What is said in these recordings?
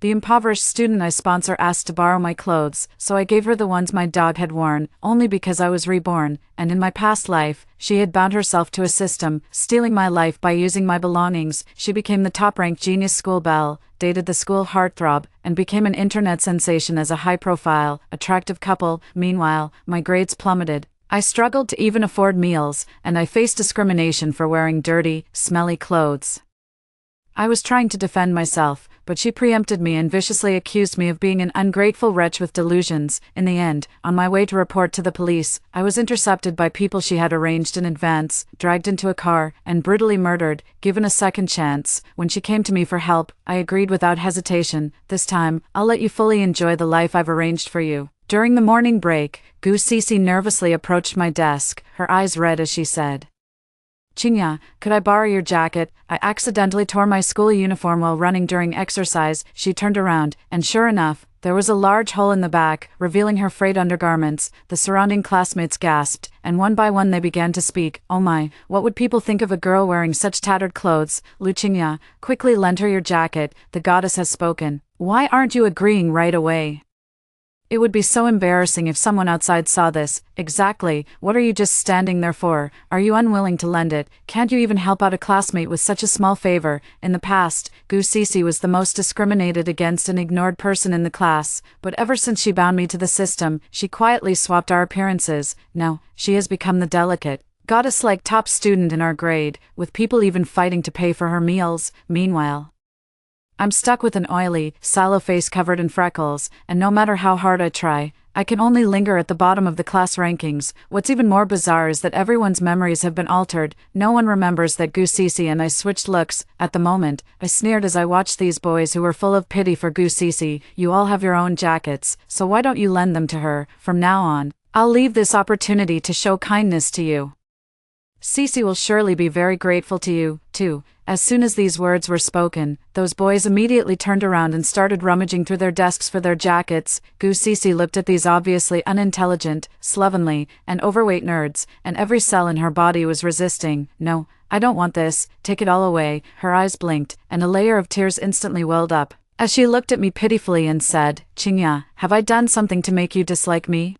The impoverished student I sponsor asked to borrow my clothes, so I gave her the ones my dog had worn, only because I was reborn, and in my past life, she had bound herself to a system, stealing my life by using my belongings. She became the top-ranked genius school belle, dated the school heartthrob, and became an internet sensation as a high-profile, attractive couple. Meanwhile, my grades plummeted. I struggled to even afford meals, and I faced discrimination for wearing dirty, smelly clothes. I was trying to defend myself, but she preempted me and viciously accused me of being an ungrateful wretch with delusions. In the end, on my way to report to the police, I was intercepted by people she had arranged in advance, dragged into a car, and brutally murdered. Given a second chance, when she came to me for help, I agreed without hesitation. This time, I'll let you fully enjoy the life I've arranged for you. During the morning break, Gu Cece nervously approached my desk, her eyes red as she said, "Qingya, could I borrow your jacket? I accidentally tore my school uniform while running during exercise." She turned around, and sure enough, there was a large hole in the back, revealing her frayed undergarments. The surrounding classmates gasped, and one by one they began to speak. "Oh my, what would people think of a girl wearing such tattered clothes? Lu Qingya, quickly lend her your jacket, the goddess has spoken. Why aren't you agreeing right away? It would be so embarrassing if someone outside saw this." "Exactly, what are you just standing there for? Are you unwilling to lend it? Can't you even help out a classmate with such a small favor?" In the past, Gu Cece was the most discriminated against and ignored person in the class, but ever since she bound me to the system, she quietly swapped our appearances. Now, she has become the delicate, goddess-like top student in our grade, with people even fighting to pay for her meals. Meanwhile, I'm stuck with an oily, sallow face covered in freckles, and no matter how hard I try, I can only linger at the bottom of the class rankings. What's even more bizarre is that everyone's memories have been altered. No one remembers that Gu Cece and I switched looks. At the moment, I sneered as I watched these boys who were full of pity for Gu Cece. "You all have your own jackets, so why don't you lend them to her? From now on, I'll leave this opportunity to show kindness to you. Cece will surely be very grateful to you, too." As soon as these words were spoken, those boys immediately turned around and started rummaging through their desks for their jackets. Gu Cece looked at these obviously unintelligent, slovenly, and overweight nerds, and every cell in her body was resisting. "No, I don't want this, take it all away." Her eyes blinked, and a layer of tears instantly welled up, as she looked at me pitifully and said, "Qingya, have I done something to make you dislike me?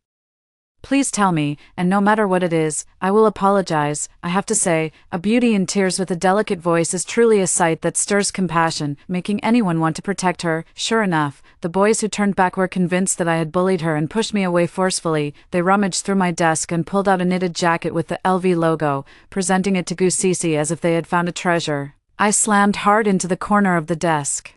Please tell me, and no matter what it is, I will apologize." I have to say, a beauty in tears with a delicate voice is truly a sight that stirs compassion, making anyone want to protect her. Sure enough, the boys who turned back were convinced that I had bullied her and pushed me away forcefully. They rummaged through my desk and pulled out a knitted jacket with the LV logo, presenting it to Gu Cece as if they had found a treasure. I slammed hard into the corner of the desk,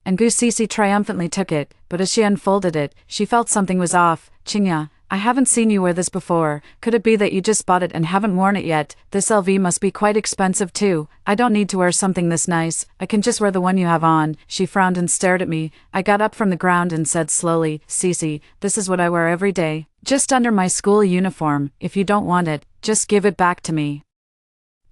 and Gu Cece triumphantly took it, but as she unfolded it, she felt something was off. "Qingya, I haven't seen you wear this before. Could it be that you just bought it and haven't worn it yet? This LV must be quite expensive too. I don't need to wear something this nice. I can just wear the one you have on." She frowned and stared at me. I got up from the ground and said slowly, "Cece, this is what I wear every day. Just under my school uniform. If you don't want it, just give it back to me."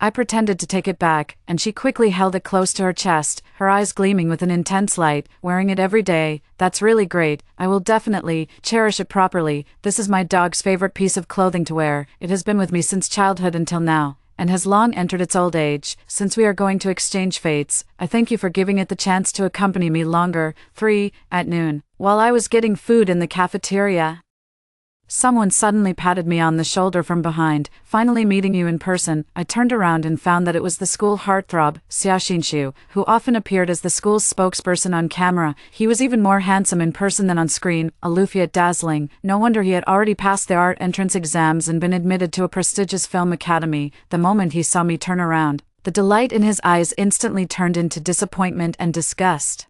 I pretended to take it back, and she quickly held it close to her chest, her eyes gleaming with an intense light. "Wearing it every day, that's really great. I will definitely cherish it properly. This is my dog's favorite piece of clothing to wear. It has been with me since childhood until now, and has long entered its old age. Since we are going to exchange fates, I thank you for giving it the chance to accompany me longer." 3. At noon, while I was getting food in the cafeteria, someone suddenly patted me on the shoulder from behind. "Finally meeting you in person." I turned around and found that it was the school heartthrob, Xia Xinshu, who often appeared as the school's spokesperson on camera. He was even more handsome in person than on screen, aloof yet dazzling. No wonder he had already passed the art entrance exams and been admitted to a prestigious film academy. The moment he saw me turn around, the delight in his eyes instantly turned into disappointment and disgust.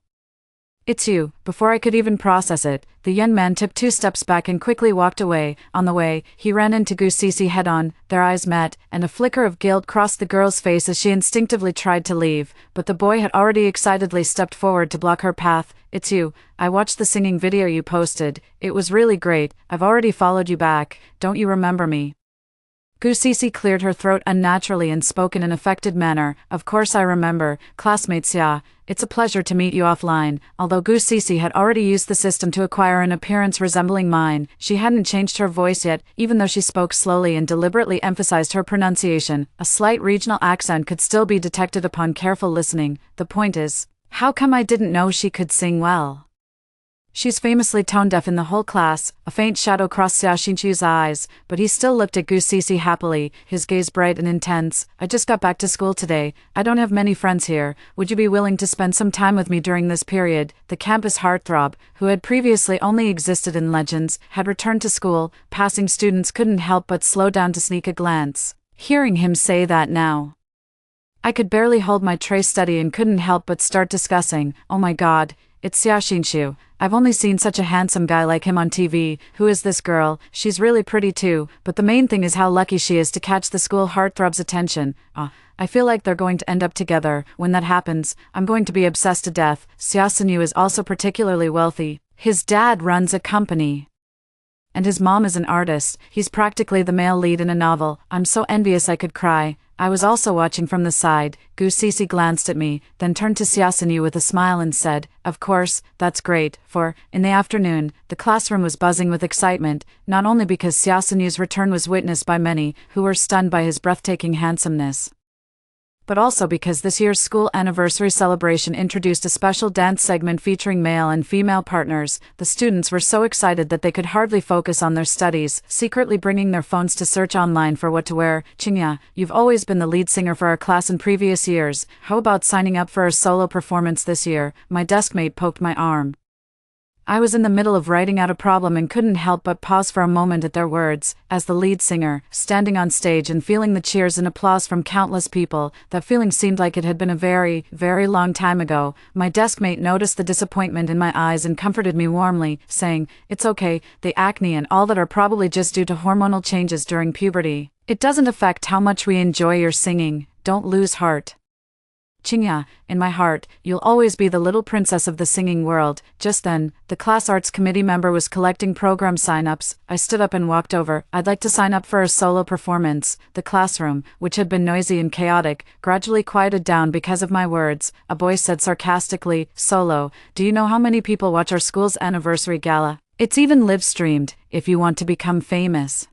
"It's you." Before I could even process it, the young man took 2 steps back and quickly walked away. On the way, he ran into Gu Cece head-on. Their eyes met, and a flicker of guilt crossed the girl's face as she instinctively tried to leave, but the boy had already excitedly stepped forward to block her path. "It's you. I watched the singing video you posted. It was really great. I've already followed you back. Don't you remember me?" Gu Cece cleared her throat unnaturally and spoke in an affected manner. "Of course I remember, classmate Xia. It's a pleasure to meet you offline." Although Gu Cece had already used the system to acquire an appearance resembling mine, she hadn't changed her voice yet, even though she spoke slowly and deliberately emphasized her pronunciation. A slight regional accent could still be detected upon careful listening. The point is, How come I didn't know she could sing well? She's famously tone-deaf in the whole class. A faint shadow crossed Xiaoxinchu's eyes, but he still looked at Gu Sisi happily, his gaze bright and intense. I just got back to school today. I don't have many friends here. Would you be willing to spend some time with me during this period? The campus heartthrob, who had previously only existed in legends, had returned to school. Passing students couldn't help but slow down to sneak a glance. Hearing him say that now, I could barely hold my tray steady and couldn't help but start discussing. Oh my god, it's Xiaoxinchu. I've only seen such a handsome guy like him on TV. Who is this girl? She's really pretty too, but the main thing is how lucky she is to catch the school heartthrob's attention. I feel like they're going to end up together. When that happens, I'm going to be obsessed to death. Xiaoxinchu is also particularly wealthy. His dad runs a company, and his mom is an artist. He's practically the male lead in a novel. I'm so envious I could cry. I was also watching from the side. Gu Sisi glanced at me, then turned to Xiaoxinchu with a smile and said, "Of course, that's great." In the afternoon, the classroom was buzzing with excitement, not only because Xiaoxinchu's return was witnessed by many, who were stunned by his breathtaking handsomeness, but also because this year's school anniversary celebration introduced a special dance segment featuring male and female partners. The students were so excited that they could hardly focus on their studies, secretly bringing their phones to search online for what to wear. "Qingya, you've always been the lead singer for our class in previous years. How about signing up for a solo performance this year?" My deskmate poked my arm. I was in the middle of writing out a problem and couldn't help but pause for a moment at their words. As the lead singer, standing on stage and feeling the cheers and applause from countless people, that feeling seemed like it had been a very, very long time ago. My deskmate noticed the disappointment in my eyes and comforted me warmly, saying, "It's okay, the acne and all that are probably just due to hormonal changes during puberty. It doesn't affect how much we enjoy your singing. Don't lose heart. Qingya, in my heart, you'll always be the little princess of the singing world." Just then, the class arts committee member was collecting program sign-ups. I stood up and walked over. "I'd like to sign up for a solo performance." The classroom, which had been noisy and chaotic, gradually quieted down because of my words. A voice said sarcastically, "Solo? Do you know how many people watch our school's anniversary gala? It's even live-streamed. If you want to become famous,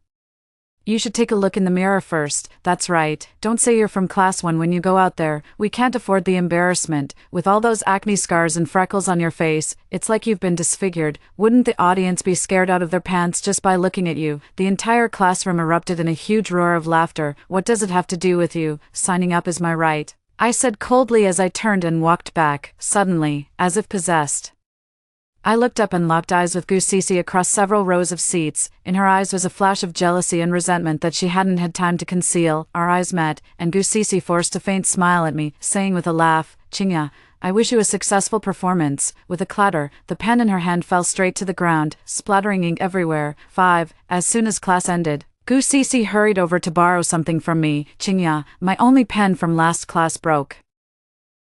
you should take a look in the mirror first." That's right, don't say you're from class 1 when you go out there. We can't afford the embarrassment. With all those acne scars and freckles on your face, it's like you've been disfigured. Wouldn't the audience be scared out of their pants just by looking at you? The entire classroom erupted in a huge roar of laughter. "What does it have to do with you? Signing up is my right," I said coldly as I turned and walked back. Suddenly, as if possessed, I looked up and locked eyes with Gu Sisi across several rows of seats. In her eyes was a flash of jealousy and resentment that she hadn't had time to conceal. Our eyes met, and Gu Sisi forced a faint smile at me, saying with a laugh, "Qingya, I wish you a successful performance." With a clatter, the pen in her hand fell straight to the ground, splattering ink everywhere. 5. As soon as class ended, Gu Sisi hurried over to borrow something from me. "Qingya, my only pen from last class broke.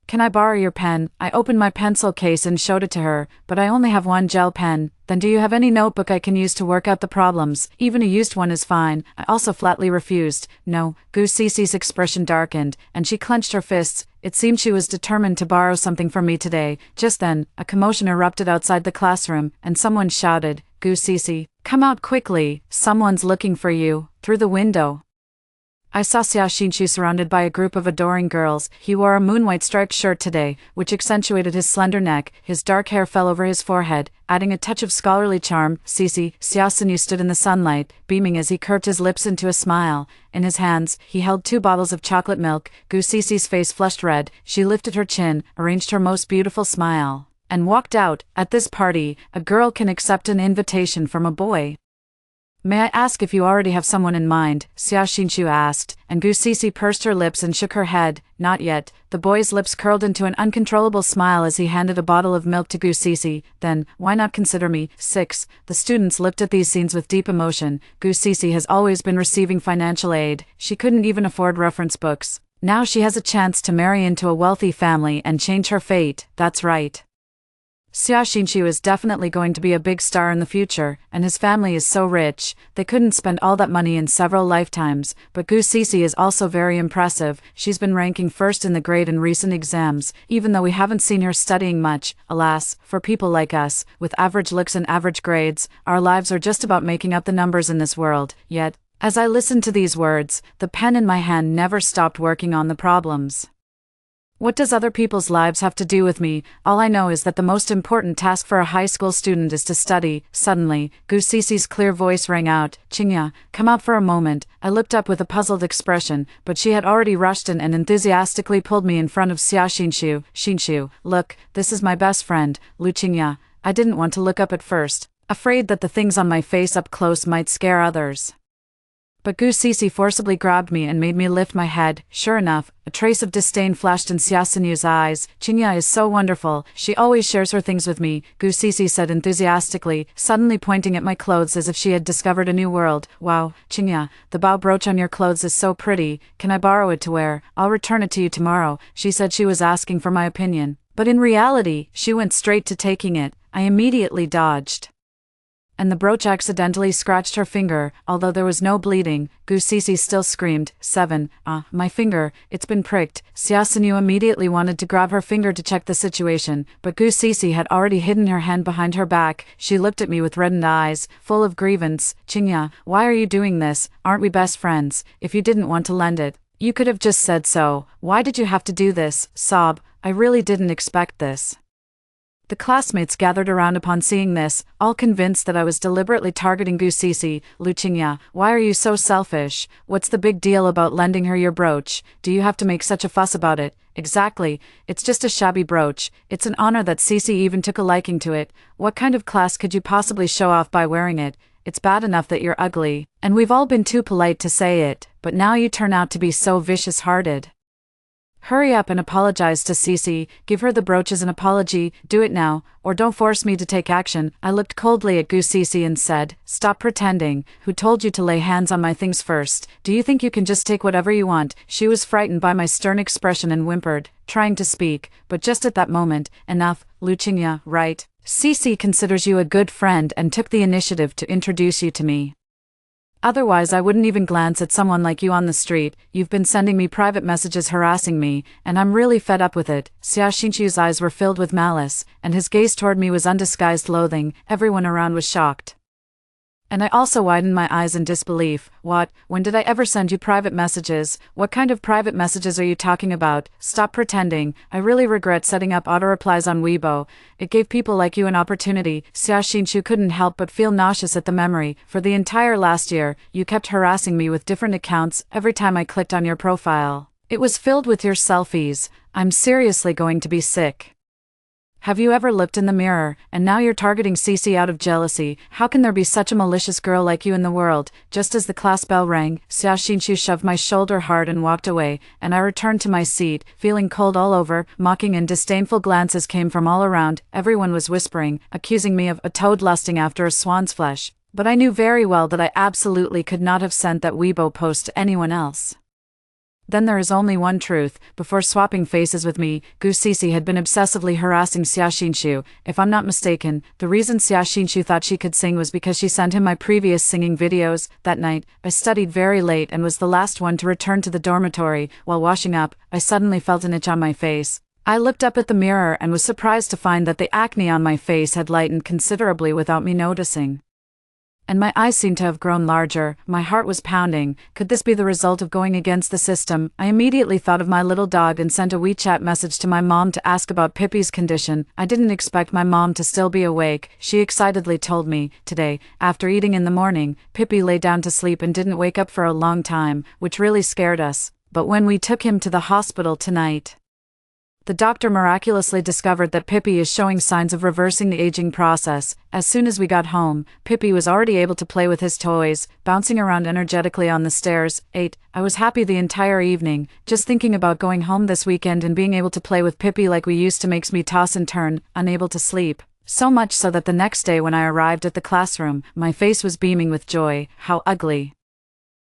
Can I borrow your pen?" I opened my pencil case and showed it to her. "But I only have one gel pen." "Then do you have any notebook I can use to work out the problems? Even a used one is fine." I also flatly refused. "No." Gu Sisi's expression darkened, and she clenched her fists. It seemed she was determined to borrow something from me today. Just then, a commotion erupted outside the classroom, and someone shouted, "Gu Sisi, come out quickly, someone's looking for you." Through the window, I saw Xiaoxinchu surrounded by a group of adoring girls. He wore a moon-white striped shirt today, which accentuated his slender neck. His dark hair fell over his forehead, adding a touch of scholarly charm. Xiaoxinchu stood in the sunlight, beaming as he curved his lips into a smile. In his hands, he held 2 bottles of chocolate milk. Gu Sisi's face flushed red. She lifted her chin, arranged her most beautiful smile, and walked out. At this party, a girl can accept an invitation from a boy. "May I ask if you already have someone in mind?" Xiaoxinchu asked, and Gu Sisi pursed her lips and shook her head. "Not yet." The boy's lips curled into an uncontrollable smile as he handed a bottle of milk to Gu Sisi. "Then, why not consider me?" 6. The students looked at these scenes with deep emotion. Gu Sisi has always been receiving financial aid. She couldn't even afford reference books. Now she has a chance to marry into a wealthy family and change her fate. That's right. Xiaoxinchu is definitely going to be a big star in the future, and his family is so rich, they couldn't spend all that money in several lifetimes. But Gu Sisi is also very impressive. She's been ranking first in the grade in recent exams, even though we haven't seen her studying much. Alas, for people like us, with average looks and average grades, our lives are just about making up the numbers in this world. Yet, as I listened to these words, the pen in my hand never stopped working on the problems. What does other people's lives have to do with me? All I know is that the most important task for a high school student is to study. Suddenly, Gu Cece's clear voice rang out, "Qingya, come out for a moment." I looked up with a puzzled expression, but she had already rushed in and enthusiastically pulled me in front of Xia Xinshu. "Xinshu, look, this is my best friend, Lu Qingya." I didn't want to look up at first, afraid that the things on my face up close might scare others. But Gu Cece forcibly grabbed me and made me lift my head. Sure enough, a trace of disdain flashed in Xia Sinyu's eyes. "Qingya is so wonderful, she always shares her things with me," Gu Cece said enthusiastically, suddenly pointing at my clothes as if she had discovered a new world. "Wow, Qingya, the bow brooch on your clothes is so pretty, can I borrow it to wear? I'll return it to you tomorrow." She said she was asking for my opinion, but in reality, she went straight to taking it. I immediately dodged, and the brooch accidentally scratched her finger. Although there was no bleeding, Gu Cece still screamed, "Seven, my finger, it's been pricked." Xia Sinyu immediately wanted to grab her finger to check the situation, but Gu Cece had already hidden her hand behind her back. She looked at me with reddened eyes, full of grievance. "Qingya, why are you doing this? Aren't we best friends? If you didn't want to lend it, you could have just said so. Why did you have to do this?" Sob, "I really didn't expect this." The classmates gathered around upon seeing this, all convinced that I was deliberately targeting Gu Cece. "Lu Qingya, why are you so selfish? What's the big deal about lending her your brooch? Do you have to make such a fuss about it?" "Exactly, it's just a shabby brooch. It's an honor that Cece even took a liking to it. What kind of class could you possibly show off by wearing it? It's bad enough that you're ugly, and we've all been too polite to say it, but now you turn out to be so vicious-hearted. Hurry up and apologize to Cece, give her the brooch as an apology, do it now, or don't force me to take action." I looked coldly at Gu Cece and said, "Stop pretending. Who told you to lay hands on my things first? Do you think you can just take whatever you want?" She was frightened by my stern expression and whimpered, trying to speak, but just at that moment, "Enough, Lu Qingya, right? Cece considers you a good friend and took the initiative to introduce you to me. Otherwise I wouldn't even glance at someone like you on the street. You've been sending me private messages harassing me, and I'm really fed up with it." Xia Xinshu's eyes were filled with malice, and his gaze toward me was undisguised loathing. Everyone around was shocked, and I also widened my eyes in disbelief. "What? When did I ever send you private messages? What kind of private messages are you talking about? Stop pretending. I really regret setting up auto-replies on Weibo. It gave people like you an opportunity." Xia Xinshu couldn't help but feel nauseous at the memory. "For the entire last year, you kept harassing me with different accounts every time I clicked on your profile. It was filled with your selfies. I'm seriously going to be sick. Have you ever looked in the mirror, and now you're targeting Cece out of jealousy? How can there be such a malicious girl like you in the world?" Just as the class bell rang, Xia Xinshu shoved my shoulder hard and walked away, and I returned to my seat, feeling cold all over. Mocking and disdainful glances came from all around. Everyone was whispering, accusing me of a toad lusting after a swan's flesh, but I knew very well that I absolutely could not have sent that Weibo post to anyone else. Then there is only one truth. Before swapping faces with me, Gu Cece had been obsessively harassing Xia Xinshu. If I'm not mistaken, the reason Xia Xinshu thought she could sing was because she sent him my previous singing videos. That night, I studied very late and was the last one to return to the dormitory. While washing up, I suddenly felt an itch on my face. I looked up at the mirror and was surprised to find that the acne on my face had lightened considerably without me noticing, and my eyes seemed to have grown larger. My heart was pounding. Could this be the result of going against the system? I immediately thought of my little dog and sent a WeChat message to my mom to ask about Pippi's condition. I didn't expect my mom to still be awake. She excitedly told me, "Today, after eating in the morning, Pippi lay down to sleep and didn't wake up for a long time," which really scared us. But when we took him to the hospital tonight, the doctor miraculously discovered that Pippi is showing signs of reversing the aging process. As soon as we got home, Pippi was already able to play with his toys, bouncing around energetically on the stairs. 8. I was happy the entire evening. Just thinking about going home this weekend and being able to play with Pippi like we used to makes me toss and turn, unable to sleep. So much so that the next day when I arrived at the classroom, my face was beaming with joy. "How ugly.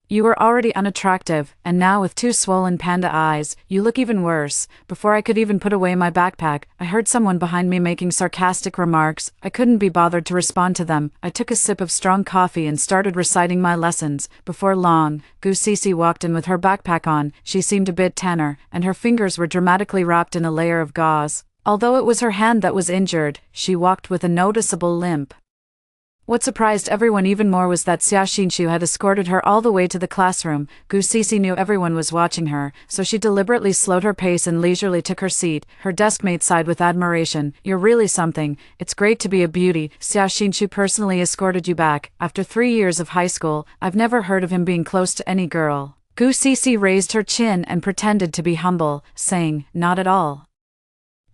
You were already unattractive, and now with two swollen panda eyes, you look even worse." Before I could even put away my backpack, I heard someone behind me making sarcastic remarks. I couldn't be bothered to respond to them. I took a sip of strong coffee and started reciting my lessons. Before long, Gu Cece walked in with her backpack on. She seemed a bit tanner, and her fingers were dramatically wrapped in a layer of gauze. Although it was her hand that was injured, she walked with a noticeable limp. What surprised everyone even more was that Xia Xinshu had escorted her all the way to the classroom. Gu Sisi knew everyone was watching her, so she deliberately slowed her pace and leisurely took her seat. Her deskmate sighed with admiration. "You're really something. It's great to be a beauty. Xia Xinshu personally escorted you back. After 3 years of high school, I've never heard of him being close to any girl." Gu Sisi raised her chin and pretended to be humble, saying, "Not at all.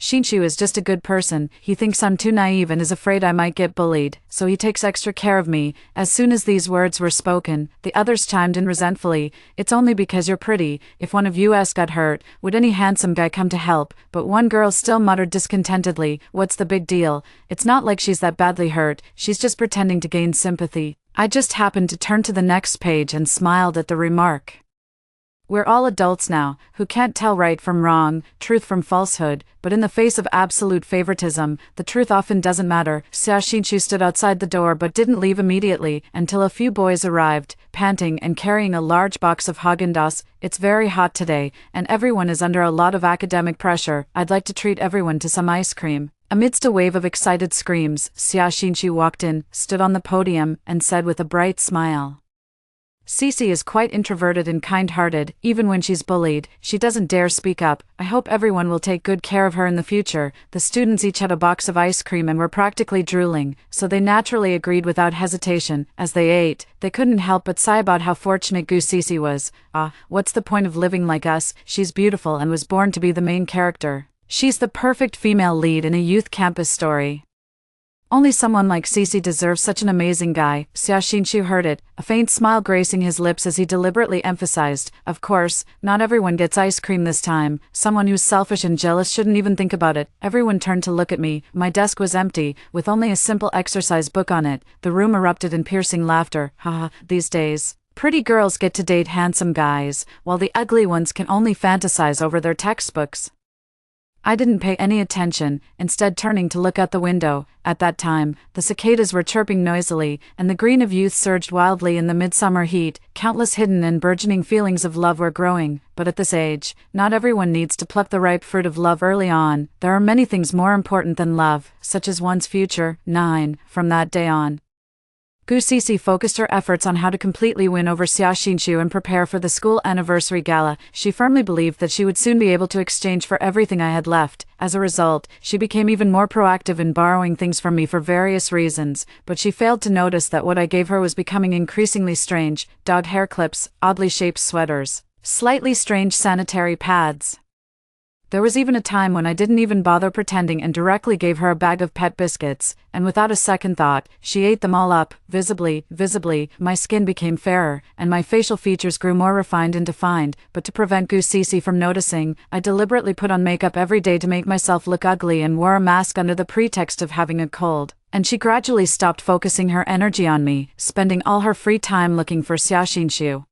Xinshu is just a good person. He thinks I'm too naive and is afraid I might get bullied, so he takes extra care of me." As soon as these words were spoken, the others chimed in resentfully. "It's only because you're pretty. If one of us got hurt, would any handsome guy come to help?" But one girl still muttered discontentedly, "What's the big deal? It's not like she's that badly hurt. She's just pretending to gain sympathy." I just happened to turn to the next page and smiled at the remark. We're all adults now, who can't tell right from wrong, truth from falsehood, but in the face of absolute favoritism, the truth often doesn't matter. Xia Xinshu stood outside the door but didn't leave immediately, until a few boys arrived, panting and carrying a large box of Häagen-Dazs. "It's very hot today, and everyone is under a lot of academic pressure. I'd like to treat everyone to some ice cream." Amidst a wave of excited screams, Xia Xinshu walked in, stood on the podium, and said with a bright smile, "Sisi is quite introverted and kind-hearted. Even when she's bullied, she doesn't dare speak up. I hope everyone will take good care of her in the future." The students each had a box of ice cream and were practically drooling, so they naturally agreed without hesitation. As they ate, they couldn't help but sigh about how fortunate Gu Sisi was. What's the point of living like us? She's beautiful and was born to be the main character. She's the perfect female lead in a youth campus story. Only someone like Sisi deserves such an amazing guy. Xia Xinshu heard it, a faint smile gracing his lips as he deliberately emphasized, "Of course, not everyone gets ice cream this time. Someone who's selfish and jealous shouldn't even think about it." Everyone turned to look at me. My desk was empty, with only a simple exercise book on it. The room erupted in piercing laughter. Haha, these days, pretty girls get to date handsome guys, while the ugly ones can only fantasize over their textbooks. I didn't pay any attention, instead turning to look out the window. At that time, the cicadas were chirping noisily, and the green of youth surged wildly in the midsummer heat. Countless hidden and burgeoning feelings of love were growing, but at this age, not everyone needs to pluck the ripe fruit of love early on. There are many things more important than love, such as one's future. 9. From that day on, Gu Sisi focused her efforts on how to completely win over Xia Xinshu and prepare for the school anniversary gala. She firmly believed that she would soon be able to exchange for everything I had left. As a result, she became even more proactive in borrowing things from me for various reasons, but she failed to notice that what I gave her was becoming increasingly strange: dog hair clips, oddly shaped sweaters, slightly strange sanitary pads. There was even a time when I didn't even bother pretending and directly gave her a bag of pet biscuits, and without a second thought, she ate them all up. Visibly, my skin became fairer, and my facial features grew more refined and defined, but to prevent Gu Sisi from noticing, I deliberately put on makeup every day to make myself look ugly and wore a mask under the pretext of having a cold. And she gradually stopped focusing her energy on me, spending all her free time looking for Xia Xinshu.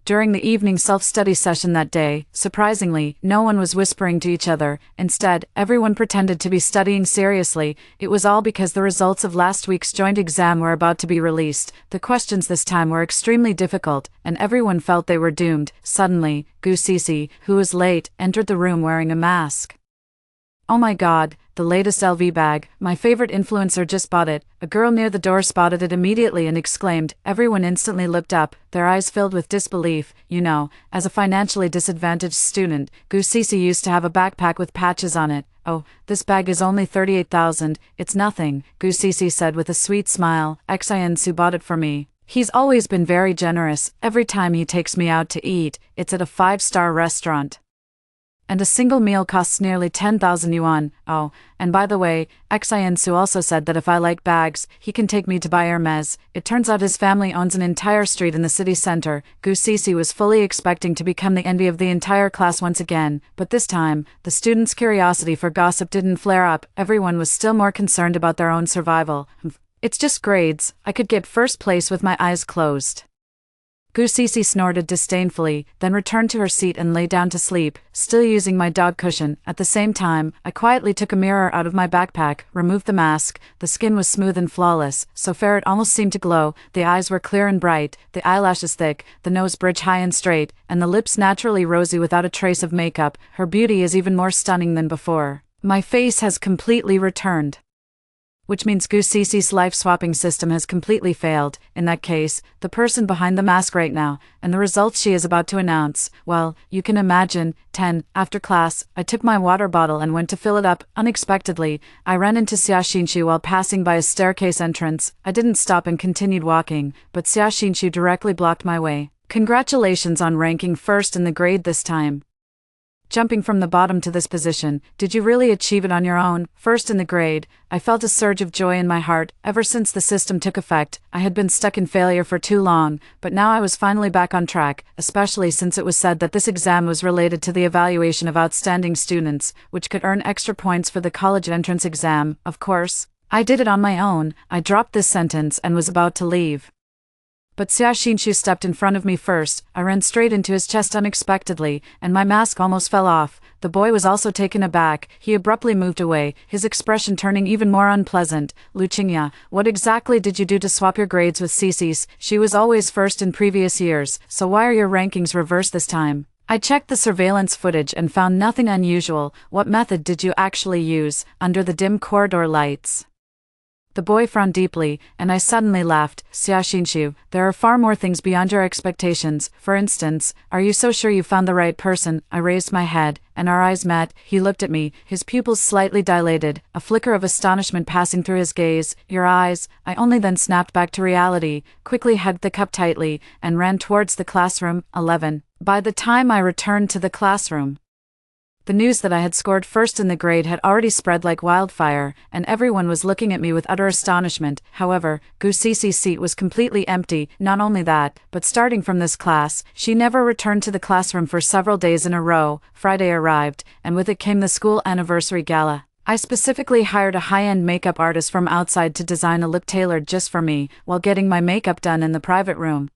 During the evening self-study session that day, surprisingly, no one was whispering to each other. Instead, everyone pretended to be studying seriously. It was all because the results of last week's joint exam were about to be released. The questions this time were extremely difficult, and everyone felt they were doomed. Suddenly, Gu Sisi, who was late, entered the room wearing a mask. "Oh my god, the latest LV bag, my favorite influencer just bought it." A girl near the door spotted it immediately and exclaimed. Everyone instantly looked up, their eyes filled with disbelief. As a financially disadvantaged student, Gu Sisi used to have a backpack with patches on it. "Oh, this bag is only 38,000, it's nothing," Gu Sisi said with a sweet smile. "Xiansu bought it for me. He's always been very generous. Every time he takes me out to eat, it's at a 5-star restaurant. And a single meal costs nearly 10,000 yuan. Oh, and by the way, Xiansu also said that if I like bags, he can take me to buy Hermes." It turns out his family owns an entire street in the city center. Gu Sisi was fully expecting to become the envy of the entire class once again, but this time, the students' curiosity for gossip didn't flare up. Everyone was still more concerned about their own survival. "It's just grades. I could get first place with my eyes closed." Gu Sisi snorted disdainfully, then returned to her seat and lay down to sleep, still using my dog cushion. At the same time, I quietly took a mirror out of my backpack, removed the mask. The skin was smooth and flawless, so fair it almost seemed to glow. The eyes were clear and bright, the eyelashes thick, the nose bridge high and straight, and the lips naturally rosy without a trace of makeup. Her beauty is even more stunning than before. My face has completely returned. which means Goosey's life-swapping system has completely failed. In that case, the person behind the mask right now, and the results she is about to announce, well, you can imagine. 10. After class, I took my water bottle and went to fill it up. Unexpectedly, I ran into Xiaxinshu while passing by a staircase entrance. I didn't stop and continued walking, but Xiaxinshu directly blocked my way. Congratulations on ranking first in the grade this time. Jumping from the bottom to this position, did you really achieve it on your own? First in the grade, I felt a surge of joy in my heart. Ever since the system took effect, I had been stuck in failure for too long, but now I was finally back on track, especially since it was said that this exam was related to the evaluation of outstanding students, which could earn extra points for the college entrance exam. Of course, I did it on my own. I dropped this sentence and was about to leave. But Xiaxinshu stepped in front of me first. I ran straight into his chest unexpectedly, and my mask almost fell off. The boy was also taken aback. He abruptly moved away, his expression turning even more unpleasant. Lu Qingya, what exactly did you do to swap your grades with Cece's? She was always first in previous years, so why are your rankings reversed this time? I checked the surveillance footage and found nothing unusual. What method did you actually use, under the dim corridor lights? The boy frowned deeply, and I suddenly laughed. Xiaxinshu, there are far more things beyond your expectations. For instance, are you so sure you found the right person? I raised my head, and our eyes met. He looked at me, his pupils slightly dilated, a flicker of astonishment passing through his gaze. Your eyes? I only then snapped back to reality, quickly hugged the cup tightly, and ran towards the classroom. 11. By the time I returned to the classroom, the news that I had scored first in the grade had already spread like wildfire, and everyone was looking at me with utter astonishment. However, Goosey's seat was completely empty. Not only that, but starting from this class, she never returned to the classroom for several days in a row. Friday arrived, and with it came the school anniversary gala. I specifically hired a high-end makeup artist from outside to design a look tailored just for me, while getting my makeup done in the private room.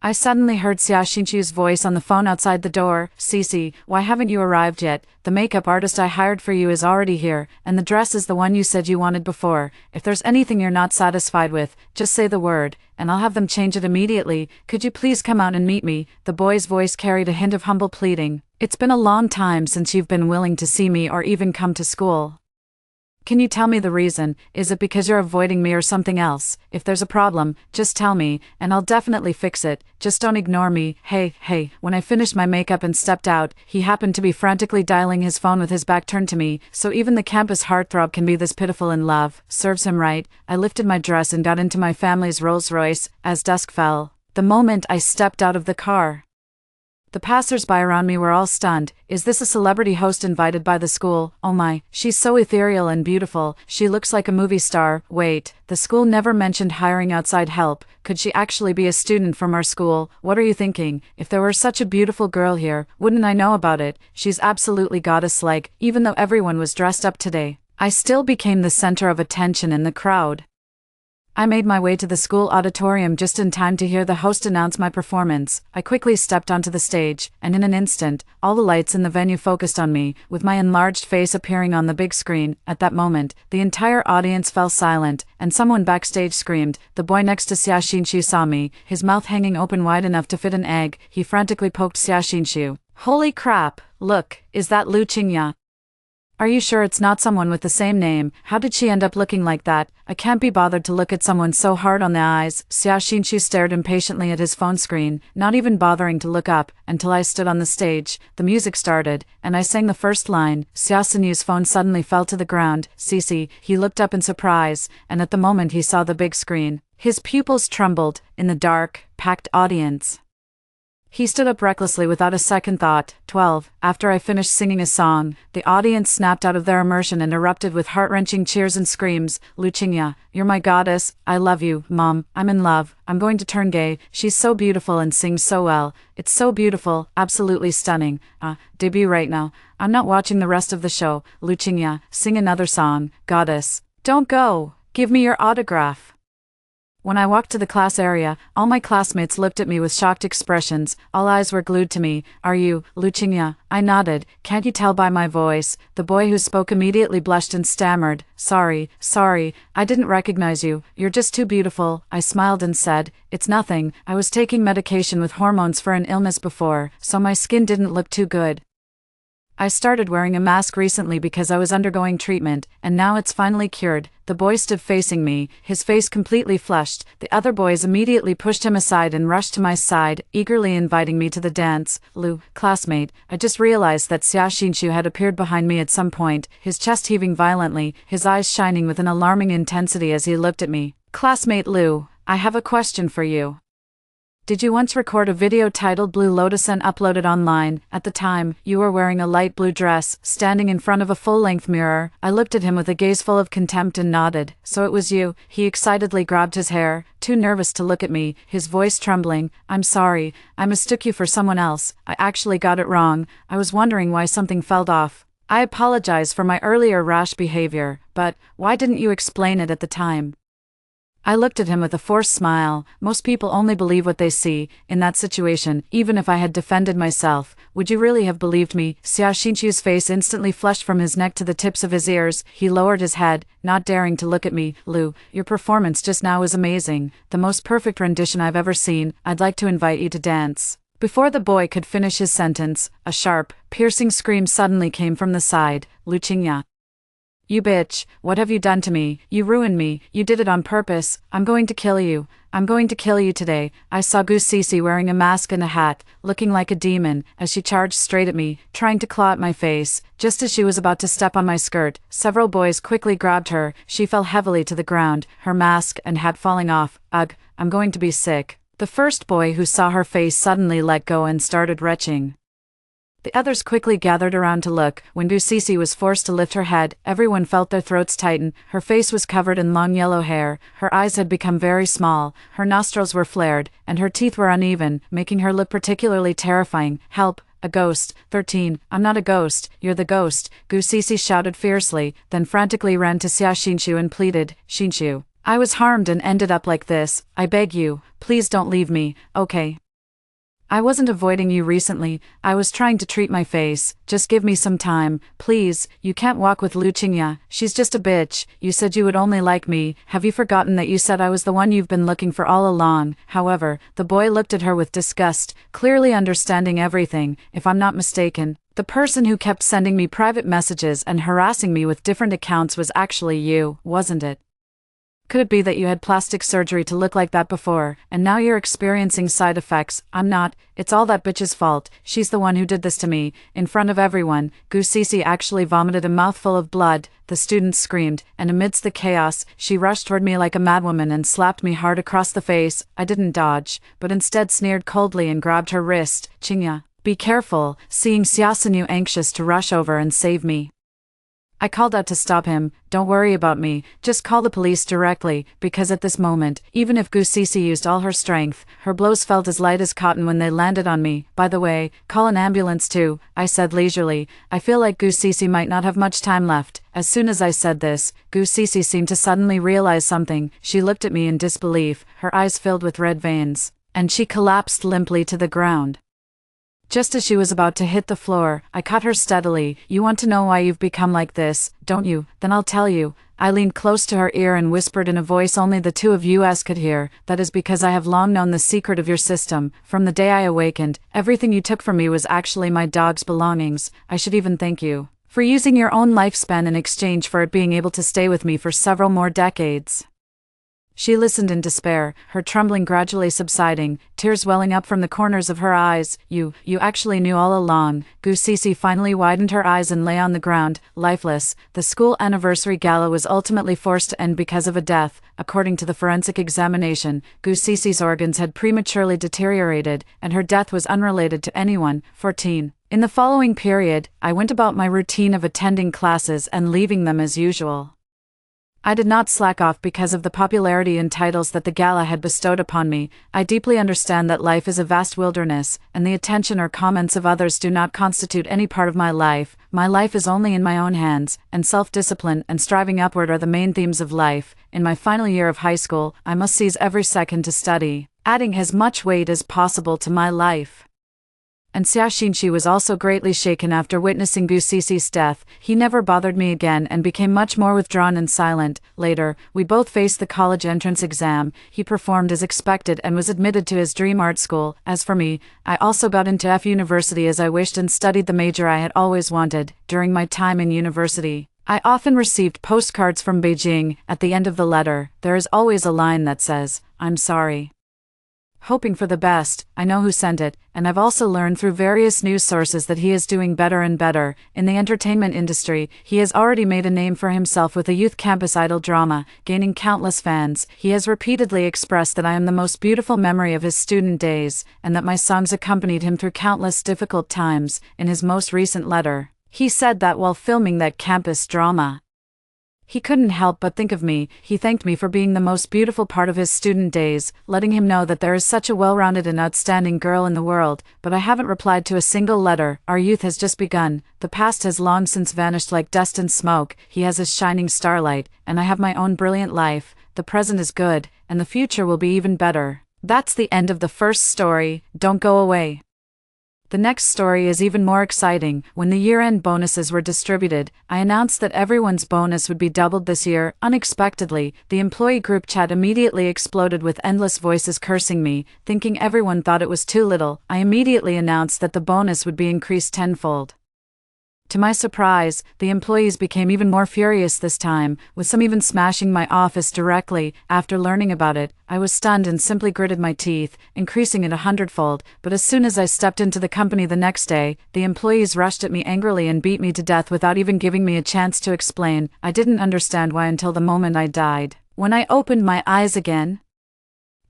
I suddenly heard Xiaxinshu's voice on the phone outside the door. Cece, why haven't you arrived yet? The makeup artist I hired for you is already here, and the dress is the one you said you wanted before. If there's anything you're not satisfied with, just say the word, and I'll have them change it immediately. Could you please come out and meet me? The boy's voice carried a hint of humble pleading. It's been a long time since you've been willing to see me or even come to school. Can you tell me the reason? Is it because you're avoiding me or something else? If there's a problem, just tell me, and I'll definitely fix it. Just don't ignore me. Hey. When I finished my makeup and stepped out, he happened to be frantically dialing his phone with his back turned to me, so even the campus heartthrob can be this pitiful in love. Serves him right. I lifted my dress and got into my family's Rolls Royce, as dusk fell. The moment I stepped out of the car, the passers-by around me were all stunned. Is this a celebrity host invited by the school? Oh my, she's so ethereal and beautiful. She looks like a movie star. Wait, the school never mentioned hiring outside help. Could she actually be a student from our school? What are you thinking? If there were such a beautiful girl here, wouldn't I know about it? She's absolutely goddess-like, even though everyone was dressed up today. I still became the center of attention in the crowd. I made my way to the school auditorium just in time to hear the host announce my performance. I quickly stepped onto the stage, and in an instant, all the lights in the venue focused on me, with my enlarged face appearing on the big screen. At that moment, the entire audience fell silent, and someone backstage screamed. The boy next to Xiaxinshu saw me, his mouth hanging open wide enough to fit an egg. He frantically poked Xiaxinshu. Holy crap! Look, is that Lu Qingya? Are you sure it's not someone with the same name? How did she end up looking like that? I can't be bothered to look at someone so hard on the eyes. Xiaxinshu stared impatiently at his phone screen, not even bothering to look up, until I stood on the stage. The music started, and I sang the first line. Xiaxinshu's phone suddenly fell to the ground. Cece, he looked up in surprise, and at the moment he saw the big screen, his pupils trembled, in the dark, packed audience. He stood up recklessly without a second thought. 12. After I finished singing a song, the audience snapped out of their immersion and erupted with heart-wrenching cheers and screams. Lu Qingya, you're my goddess. I love you, Mom. I'm in love. I'm going to turn gay. She's so beautiful and sings so well. It's so beautiful, absolutely stunning. Debut right now. I'm not watching the rest of the show. Lu Qingya, sing another song. Goddess. Don't go. Give me your autograph. When I walked to the class area, all my classmates looked at me with shocked expressions. All eyes were glued to me. Are you, Lu Qingya? I nodded. Can't you tell by my voice? The boy who spoke immediately blushed and stammered. Sorry, I didn't recognize you. You're just too beautiful. I smiled and said, it's nothing. I was taking medication with hormones for an illness before, so my skin didn't look too good. I started wearing a mask recently because I was undergoing treatment, and now it's finally cured. The boy stood facing me, his face completely flushed. The other boys immediately pushed him aside and rushed to my side, eagerly inviting me to the dance. Lu, classmate, I just realized that Xia Xinshu had appeared behind me at some point, his chest heaving violently, his eyes shining with an alarming intensity as he looked at me. Classmate Lu, I have a question for you. Did you once record a video titled Blue Lotus and upload it online? At the time, you were wearing a light blue dress, standing in front of a full-length mirror. I looked at him with a gaze full of contempt and nodded. So it was you. He excitedly grabbed his hair, too nervous to look at me, his voice trembling. I'm sorry, I mistook you for someone else. I actually got it wrong. I was wondering why something fell off. I apologize for my earlier rash behavior, but why didn't you explain it at the time? I looked at him with a forced smile. Most people only believe what they see. In that situation, even if I had defended myself, would you really have believed me? Xia Xinshu's face instantly flushed from his neck to the tips of his ears. He lowered his head, not daring to look at me. Lu, your performance just now was amazing. The most perfect rendition I've ever seen. I'd like to invite you to dance. Before the boy could finish his sentence, a sharp, piercing scream suddenly came from the side. Lu Qingya. You bitch, what have you done to me? You ruined me, you did it on purpose. I'm going to kill you. I'm going to kill you today. I saw Gu Sisi wearing a mask and a hat, looking like a demon, as she charged straight at me, trying to claw at my face. Just as she was about to step on my skirt, several boys quickly grabbed her. She fell heavily to the ground, her mask and hat falling off. Ugh, I'm going to be sick. The first boy who saw her face suddenly let go and started retching. The others quickly gathered around to look. When Gu Sisi was forced to lift her head, everyone felt their throats tighten. Her face was covered in long yellow hair, her eyes had become very small, her nostrils were flared, and her teeth were uneven, making her look particularly terrifying. Help! A ghost. 13. I'm not a ghost, you're the ghost, Gu Sisi shouted fiercely, then frantically ran to Xia Xinshu and pleaded, Xinshu, I was harmed and ended up like this. I beg you, please don't leave me, okay? I wasn't avoiding you recently, I was trying to treat my face. Just give me some time, please. You can't walk with Lu Qingya, she's just a bitch. You said you would only like me. Have you forgotten that you said I was the one you've been looking for all along? However, the boy looked at her with disgust, clearly understanding everything. If I'm not mistaken, the person who kept sending me private messages and harassing me with different accounts was actually you, wasn't it? Could it be that you had plastic surgery to look like that before, and now you're experiencing side effects? I'm not. It's all that bitch's fault. She's the one who did this to me, in front of everyone. Gu Sisi actually vomited a mouthful of blood. The students screamed, and amidst the chaos, she rushed toward me like a madwoman and slapped me hard across the face. I didn't dodge, but instead sneered coldly and grabbed her wrist. Qingya, be careful, seeing Xia Xinshu anxious to rush over and save me. I called out to stop him. Don't worry about me, just call the police directly, because at this moment, even if Gu Sisi used all her strength, her blows felt as light as cotton when they landed on me. By the way, call an ambulance too, I said leisurely. I feel like Gu Sisi might not have much time left. As soon as I said this, Gu Sisi seemed to suddenly realize something. She looked at me in disbelief, her eyes filled with red veins, and she collapsed limply to the ground. Just as she was about to hit the floor, I caught her steadily. You want to know why you've become like this, don't you? Then I'll tell you. I leaned close to her ear and whispered in a voice only the two of us could hear, that is because I have long known the secret of your system. From the day I awakened, everything you took from me was actually my dog's belongings. I should even thank you for using your own lifespan in exchange for it being able to stay with me for several more decades. She listened in despair, her trembling gradually subsiding, tears welling up from the corners of her eyes. You actually knew all along. Gu Sisi finally widened her eyes and lay on the ground, lifeless. The school anniversary gala was ultimately forced to end because of a death. According to the forensic examination, Gu Sisi's organs had prematurely deteriorated, and her death was unrelated to anyone. 14. In the following period, I went about my routine of attending classes and leaving them as usual. I did not slack off because of the popularity and titles that the gala had bestowed upon me. I deeply understand that life is a vast wilderness, and the attention or comments of others do not constitute any part of my life. My life is only in my own hands, and self-discipline and striving upward are the main themes of life. In my final year of high school, I must seize every second to study, adding as much weight as possible to my life. And Xiaxinshi was also greatly shaken after witnessing Gu Cici's death. He never bothered me again and became much more withdrawn and silent. Later, we both faced the college entrance exam. He performed as expected and was admitted to his dream art school. As for me, I also got into F University as I wished and studied the major I had always wanted. During my time in university, I often received postcards from Beijing. At the end of the letter, there is always a line that says, "I'm sorry." Hoping for the best. I know who sent it, and I've also learned through various news sources that he is doing better and better. In the entertainment industry, he has already made a name for himself with a youth campus idol drama, gaining countless fans. He has repeatedly expressed that I am the most beautiful memory of his student days, and that my songs accompanied him through countless difficult times. In his most recent letter, he said that while filming that campus drama, he couldn't help but think of me. He thanked me for being the most beautiful part of his student days, letting him know that there is such a well-rounded and outstanding girl in the world. But I haven't replied to a single letter. Our youth has just begun. The past has long since vanished like dust and smoke. He has his shining starlight, and I have my own brilliant life. The present is good, and the future will be even better. That's the end of the first story. Don't go away. The next story is even more exciting. When the year-end bonuses were distributed, I announced that everyone's bonus would be doubled this year. Unexpectedly, the employee group chat immediately exploded with endless voices cursing me. Thinking everyone thought it was too little, I immediately announced that the bonus would be increased tenfold. To my surprise, the employees became even more furious this time, with some even smashing my office directly. After learning about it, I was stunned and simply gritted my teeth, increasing it 100-fold. But as soon as I stepped into the company the next day, the employees rushed at me angrily and beat me to death without even giving me a chance to explain. I didn't understand why until the moment I died. When I opened my eyes again,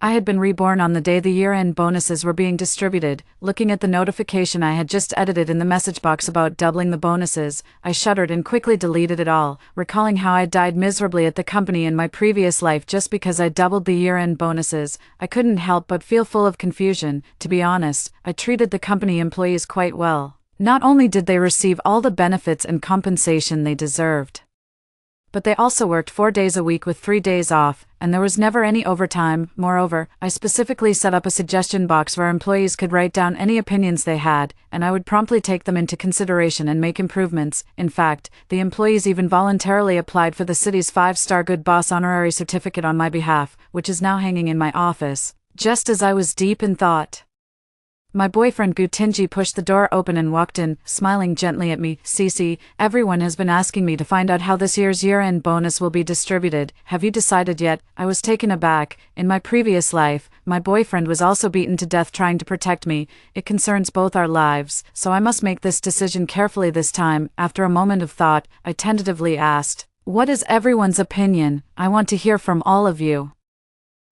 I had been reborn on the day the year-end bonuses were being distributed. Looking at the notification I had just edited in the message box about doubling the bonuses, I shuddered and quickly deleted it all, recalling how I died miserably at the company in my previous life just because I doubled the year-end bonuses. I couldn't help but feel full of confusion. To be honest, I treated the company employees quite well. Not only did they receive all the benefits and compensation they deserved, but they also worked 4 days a week with 3 days off, and there was never any overtime. Moreover, I specifically set up a suggestion box where employees could write down any opinions they had, and I would promptly take them into consideration and make improvements. In fact, the employees even voluntarily applied for the city's 5-star Good Boss honorary certificate on my behalf, which is now hanging in my office. Just as I was deep in thought, my boyfriend Gutinji pushed the door open and walked in, smiling gently at me. "Cici, everyone has been asking me to find out how this year's year-end bonus will be distributed. Have you decided yet?" I was taken aback. In my previous life, my boyfriend was also beaten to death trying to protect me. It concerns both our lives, so I must make this decision carefully this time. After a moment of thought, I tentatively asked, "What is everyone's opinion? I want to hear from all of you."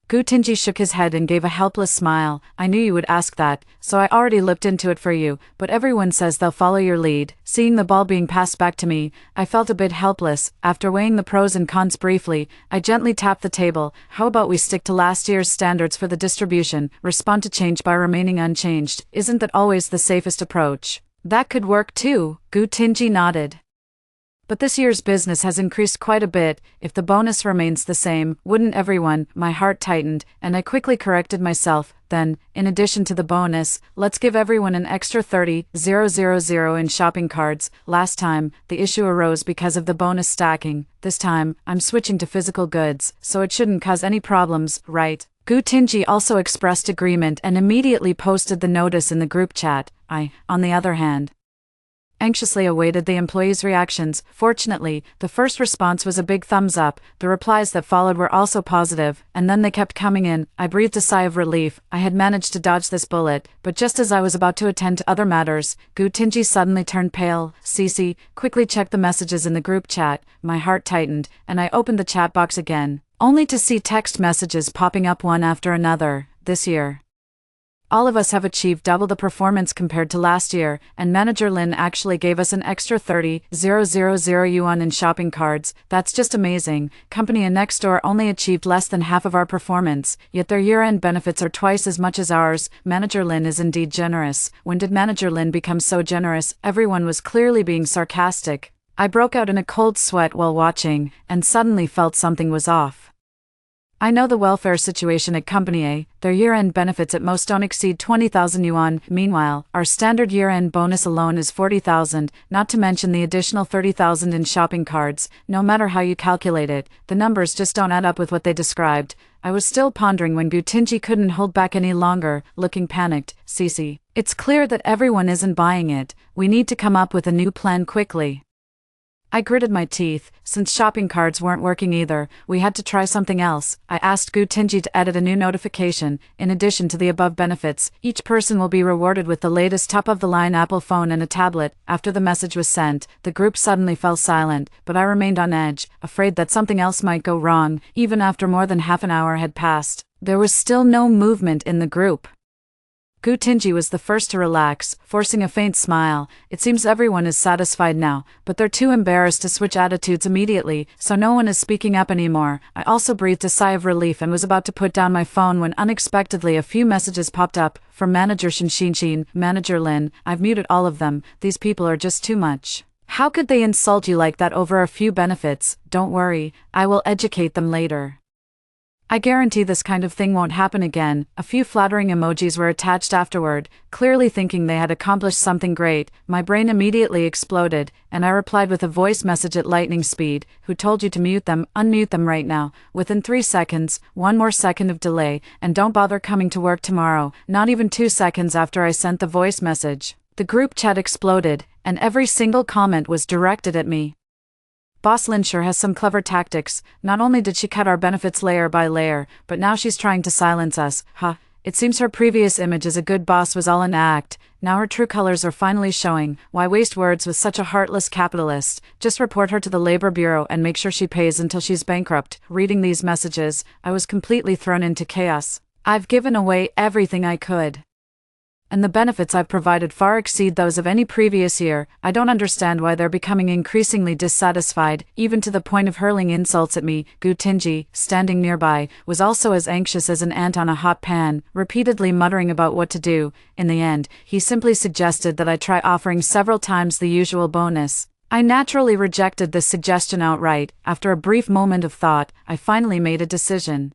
Gutinji shook his head and gave a helpless smile. "I knew you would ask that, so I already looked into it for you, but everyone says they'll follow your lead." Seeing the ball being passed back to me, I felt a bit helpless. After weighing the pros and cons briefly, I gently tapped the table. "How about we stick to last year's standards for the distribution, respond to change by remaining unchanged? Isn't that always the safest approach?" "That could work too," Gutinji nodded. "But this year's business has increased quite a bit. If the bonus remains the same, wouldn't everyone?" My heart tightened, and I quickly corrected myself. "Then, in addition to the bonus, let's give everyone an extra 30,000 in shopping carts." Last time, the issue arose because of the bonus stacking. This time, I'm switching to physical goods, so it shouldn't cause any problems, right? Gutinji also expressed agreement and immediately posted the notice in the group chat. I, on the other hand, anxiously awaited the employees' reactions. Fortunately, the first response was a big thumbs up. The replies that followed were also positive, and then they kept coming in. I breathed a sigh of relief. I had managed to dodge this bullet, but just as I was about to attend to other matters, Gutinji suddenly turned pale. "Cici, quickly check the messages in the group chat." My heart tightened, and I opened the chat box again, only to see text messages popping up one after another. "This year, all of us have achieved double the performance compared to last year, and Manager Lin actually gave us an extra 30,000 yuan in shopping cards. That's just amazing. Company and next door only achieved less than half of our performance, yet their year-end benefits are twice as much as ours. Manager Lin is indeed generous." When did Manager Lin become so generous? Everyone was clearly being sarcastic. I broke out in a cold sweat while watching, and suddenly felt something was off. I know the welfare situation at Company A. Their year-end benefits at most don't exceed 20,000 yuan. Meanwhile, our standard year-end bonus alone is 40,000, not to mention the additional 30,000 in shopping cards. No matter how you calculate it, the numbers just don't add up with what they described. I was still pondering when Gutinji couldn't hold back any longer, looking panicked. Cece, it's clear that everyone isn't buying it. We need to come up with a new plan quickly. I gritted my teeth. Since shopping cards weren't working either, we had to try something else. I asked Gutinji to edit a new notification. In addition to the above benefits, each person will be rewarded with the latest top-of-the-line Apple phone and a tablet. After the message was sent, the group suddenly fell silent, but I remained on edge, afraid that something else might go wrong. Even after more than half an hour had passed, there was still no movement in the group. Gutinji was the first to relax, forcing a faint smile. It seems everyone is satisfied now, but they're too embarrassed to switch attitudes immediately, so no one is speaking up anymore. I also breathed a sigh of relief and was about to put down my phone when unexpectedly a few messages popped up. From Manager Shinshin, Manager Lin, I've muted all of them. These people are just too much. How could they insult you like that over a few benefits? Don't worry, I will educate them later. I guarantee this kind of thing won't happen again. A few flattering emojis were attached afterward, clearly thinking they had accomplished something great. My brain immediately exploded, and I replied with a voice message at lightning speed. Who told you to mute them? Unmute them right now. Within 3 seconds, one more second of delay, and don't bother coming to work tomorrow. Not even 2 seconds after I sent the voice message, the group chat exploded, and every single comment was directed at me. Boss Lin sure has some clever tactics. Not only did she cut our benefits layer by layer, but now she's trying to silence us. It seems her previous image as a good boss was all an act. Now her true colors are finally showing. Why waste words with such a heartless capitalist? Just report her to the Labor Bureau and make sure she pays until she's bankrupt. Reading these messages, I was completely thrown into chaos. I've given away everything I could, and the benefits I've provided far exceed those of any previous year. I don't understand why they're becoming increasingly dissatisfied, even to the point of hurling insults at me. Gutinji, standing nearby, was also as anxious as an ant on a hot pan, repeatedly muttering about what to do. In the end, he simply suggested that I try offering several times the usual bonus. I naturally rejected this suggestion outright. After a brief moment of thought, I finally made a decision.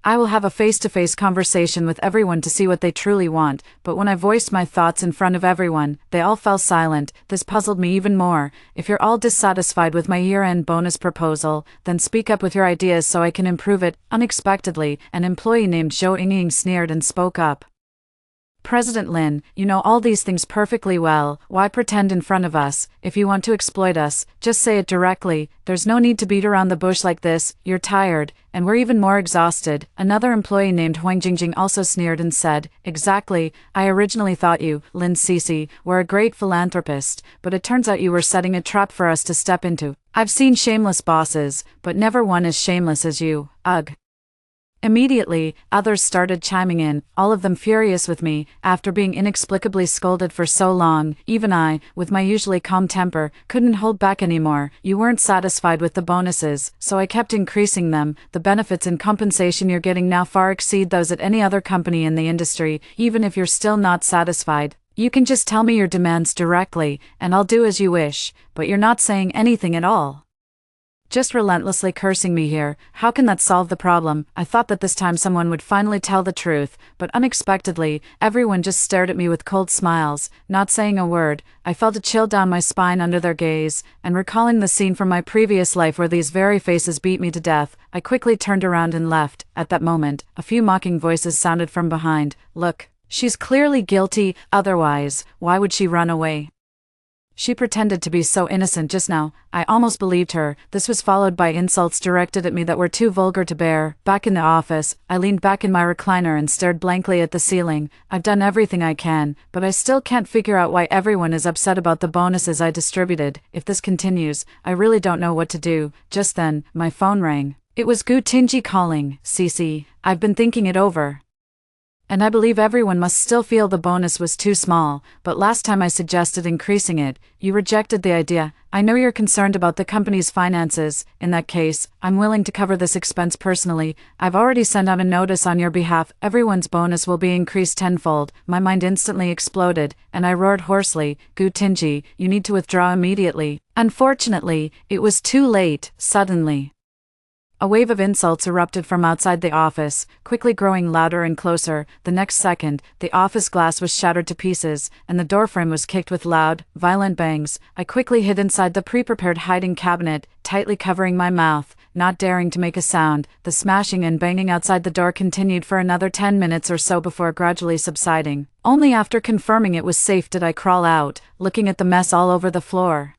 I will have a face-to-face conversation with everyone to see what they truly want, but when I voiced my thoughts in front of everyone, they all fell silent. This puzzled me even more. If you're all dissatisfied with my year-end bonus proposal, then speak up with your ideas so I can improve it. Unexpectedly, an employee named Zhou Yingying sneered and spoke up. President Lin, you know all these things perfectly well. Why pretend in front of us? If you want to exploit us, just say it directly. There's no need to beat around the bush like this. You're tired, and we're even more exhausted. Another employee named Huang Jingjing also sneered and said, exactly. I originally thought you, Lin Cece, were a great philanthropist, but it turns out you were setting a trap for us to step into. I've seen shameless bosses, but never one as shameless as you. Ugh. Immediately, others started chiming in, all of them furious with me. After being inexplicably scolded for so long, even I, with my usually calm temper, couldn't hold back anymore. You weren't satisfied with the bonuses, so I kept increasing them. The benefits and compensation you're getting now far exceed those at any other company in the industry. Even if you're still not satisfied, you can just tell me your demands directly, and I'll do as you wish, but you're not saying anything at all. Just relentlessly cursing me here. How can that solve the problem? I thought that this time someone would finally tell the truth, but unexpectedly, everyone just stared at me with cold smiles, not saying a word. I felt a chill down my spine under their gaze, and recalling the scene from my previous life where these very faces beat me to death, I quickly turned around and left. At that moment, a few mocking voices sounded from behind. Look, she's clearly guilty, otherwise, why would she run away? She pretended to be so innocent just now. I almost believed her. This was followed by insults directed at me that were too vulgar to bear. Back in the office, I leaned back in my recliner and stared blankly at the ceiling. I've done everything I can, but I still can't figure out why everyone is upset about the bonuses I distributed. If this continues, I really don't know what to do. Just then, my phone rang. It was Gutinji calling. Cece, I've been thinking it over, and I believe everyone must still feel the bonus was too small, but last time I suggested increasing it, you rejected the idea. I know you're concerned about the company's finances. In that case, I'm willing to cover this expense personally. I've already sent out a notice on your behalf. Everyone's bonus will be increased tenfold. My mind instantly exploded, and I roared hoarsely, Gutinji, you need to withdraw immediately. Unfortunately, it was too late. Suddenly, A wave of insults erupted from outside the office, quickly growing louder and closer. The next second, the office glass was shattered to pieces, and the doorframe was kicked with loud, violent bangs. I quickly hid inside the pre-prepared hiding cabinet, tightly covering my mouth, not daring to make a sound. The smashing and banging outside the door continued for another 10 minutes or so before gradually subsiding. Only after confirming it was safe did I crawl out, looking at the mess all over the floor.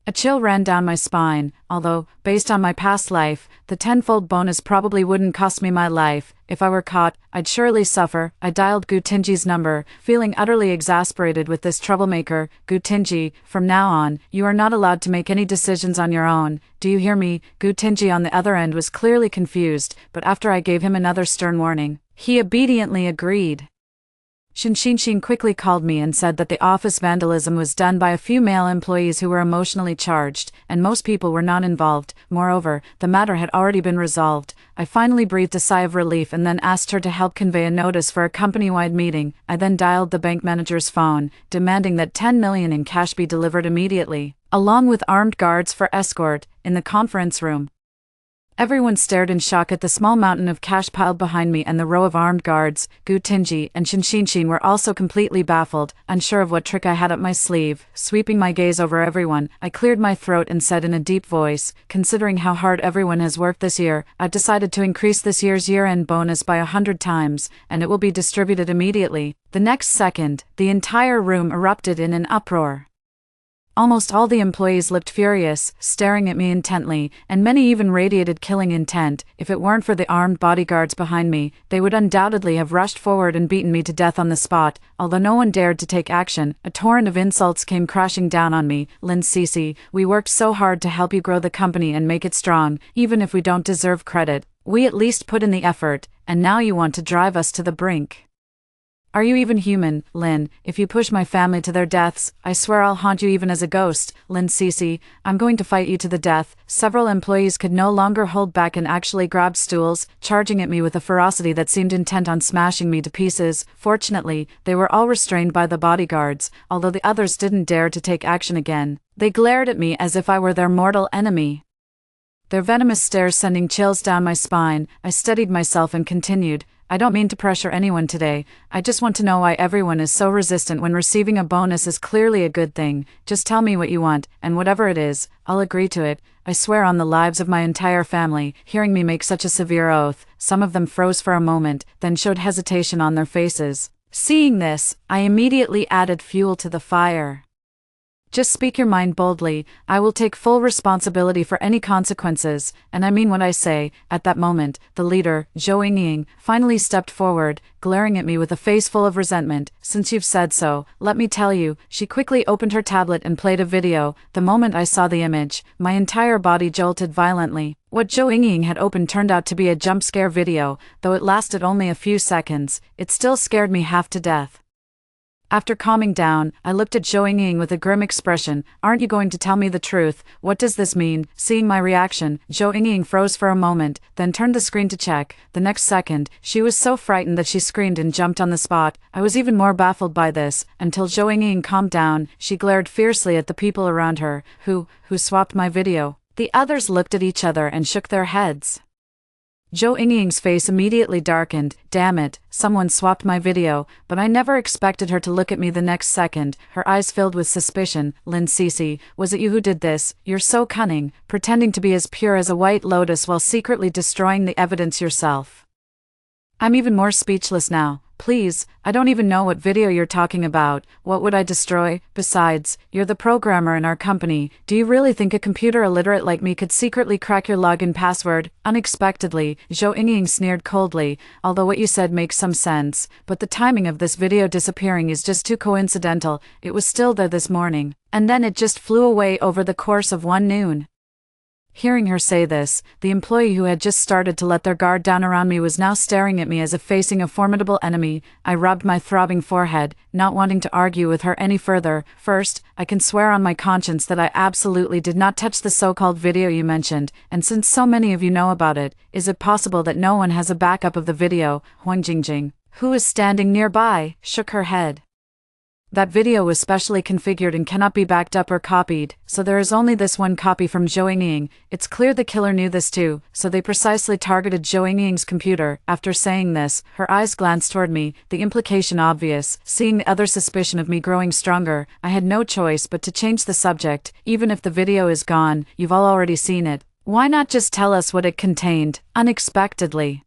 A chill ran down my spine, although, based on my past life, the tenfold bonus probably wouldn't cost me my life. If I were caught, I'd surely suffer. I dialed Gutinji's number, feeling utterly exasperated with this troublemaker. Gutinji, from now on, you are not allowed to make any decisions on your own. Do you hear me? Gutinji on the other end was clearly confused, but after I gave him another stern warning, he obediently agreed. Shinshin quickly called me and said that the office vandalism was done by a few male employees who were emotionally charged, and most people were not involved. Moreover, the matter had already been resolved. I finally breathed a sigh of relief and then asked her to help convey a notice for a company-wide meeting. I then dialed the bank manager's phone, demanding that 10 million in cash be delivered immediately, along with armed guards for escort, in the conference room. Everyone stared in shock at the small mountain of cash piled behind me and the row of armed guards. Gutinji and Shinshin were also completely baffled, unsure of what trick I had up my sleeve. Sweeping my gaze over everyone, I cleared my throat and said in a deep voice, considering how hard everyone has worked this year, I've decided to increase this year's year-end bonus by 100 times, and it will be distributed immediately. The next second, the entire room erupted in an uproar. Almost all the employees looked furious, staring at me intently, and many even radiated killing intent. If it weren't for the armed bodyguards behind me, they would undoubtedly have rushed forward and beaten me to death on the spot. Although no one dared to take action, a torrent of insults came crashing down on me. Lin Cece, we worked so hard to help you grow the company and make it strong, even if we don't deserve credit. We at least put in the effort, and now you want to drive us to the brink. Are you even human, Lin? If you push my family to their deaths, I swear I'll haunt you even as a ghost. Lin Cece, I'm going to fight you to the death. Several employees could no longer hold back and actually grabbed stools, charging at me with a ferocity that seemed intent on smashing me to pieces. Fortunately, they were all restrained by the bodyguards, although the others didn't dare to take action again. They glared at me as if I were their mortal enemy, their venomous stares sending chills down my spine. I steadied myself and continued, I don't mean to pressure anyone today, I just want to know why everyone is so resistant when receiving a bonus is clearly a good thing. Just tell me what you want, and whatever it is, I'll agree to it. I swear on the lives of my entire family. Hearing me make such a severe oath, some of them froze for a moment, then showed hesitation on their faces. Seeing this, I immediately added fuel to the fire. Just speak your mind boldly, I will take full responsibility for any consequences, and I mean what I say. At that moment, the leader, Zhou Yingying, finally stepped forward, glaring at me with a face full of resentment. Since you've said so, let me tell you. She quickly opened her tablet and played a video. The moment I saw the image, my entire body jolted violently. What Zhou Yingying had opened turned out to be a jump scare video, though it lasted only a few seconds. It still scared me half to death. After calming down, I looked at Zhou Yingying with a grim expression. Aren't you going to tell me the truth? What does this mean? Seeing my reaction, Zhou Yingying froze for a moment, then turned the screen to check. The next second, she was so frightened that she screamed and jumped on the spot. I was even more baffled by this, until Zhou Yingying calmed down. She glared fiercely at the people around her, who swapped my video. The others looked at each other and shook their heads. Zhou Yingying's face immediately darkened. Damn it, someone swapped my video, but I never expected her to look at me the next second, her eyes filled with suspicion. Lin Cece, was it you who did this? You're so cunning, pretending to be as pure as a white lotus while secretly destroying the evidence yourself. I'm even more speechless now. Please, I don't even know what video you're talking about. What would I destroy? Besides, you're the programmer in our company. Do you really think a computer illiterate like me could secretly crack your login password? Unexpectedly, Zhou Yingying sneered coldly. Although what you said makes some sense, but the timing of this video disappearing is just too coincidental. It was still there this morning, and then it just flew away over the course of one noon. Hearing her say this, the employee who had just started to let their guard down around me was now staring at me as if facing a formidable enemy. I rubbed my throbbing forehead, not wanting to argue with her any further. First, I can swear on my conscience that I absolutely did not touch the so-called video you mentioned, and since so many of you know about it, is it possible that no one has a backup of the video? Huang Jingjing, who is standing nearby, shook her head. That video was specially configured and cannot be backed up or copied, so there is only this one copy from Zhou Yingying. It's clear the killer knew this too, so they precisely targeted Zhou Yingying's computer. After saying this, her eyes glanced toward me, the implication obvious. Seeing the other suspicion of me growing stronger, I had no choice but to change the subject. Even if the video is gone, you've all already seen it. Why not just tell us what it contained, unexpectedly?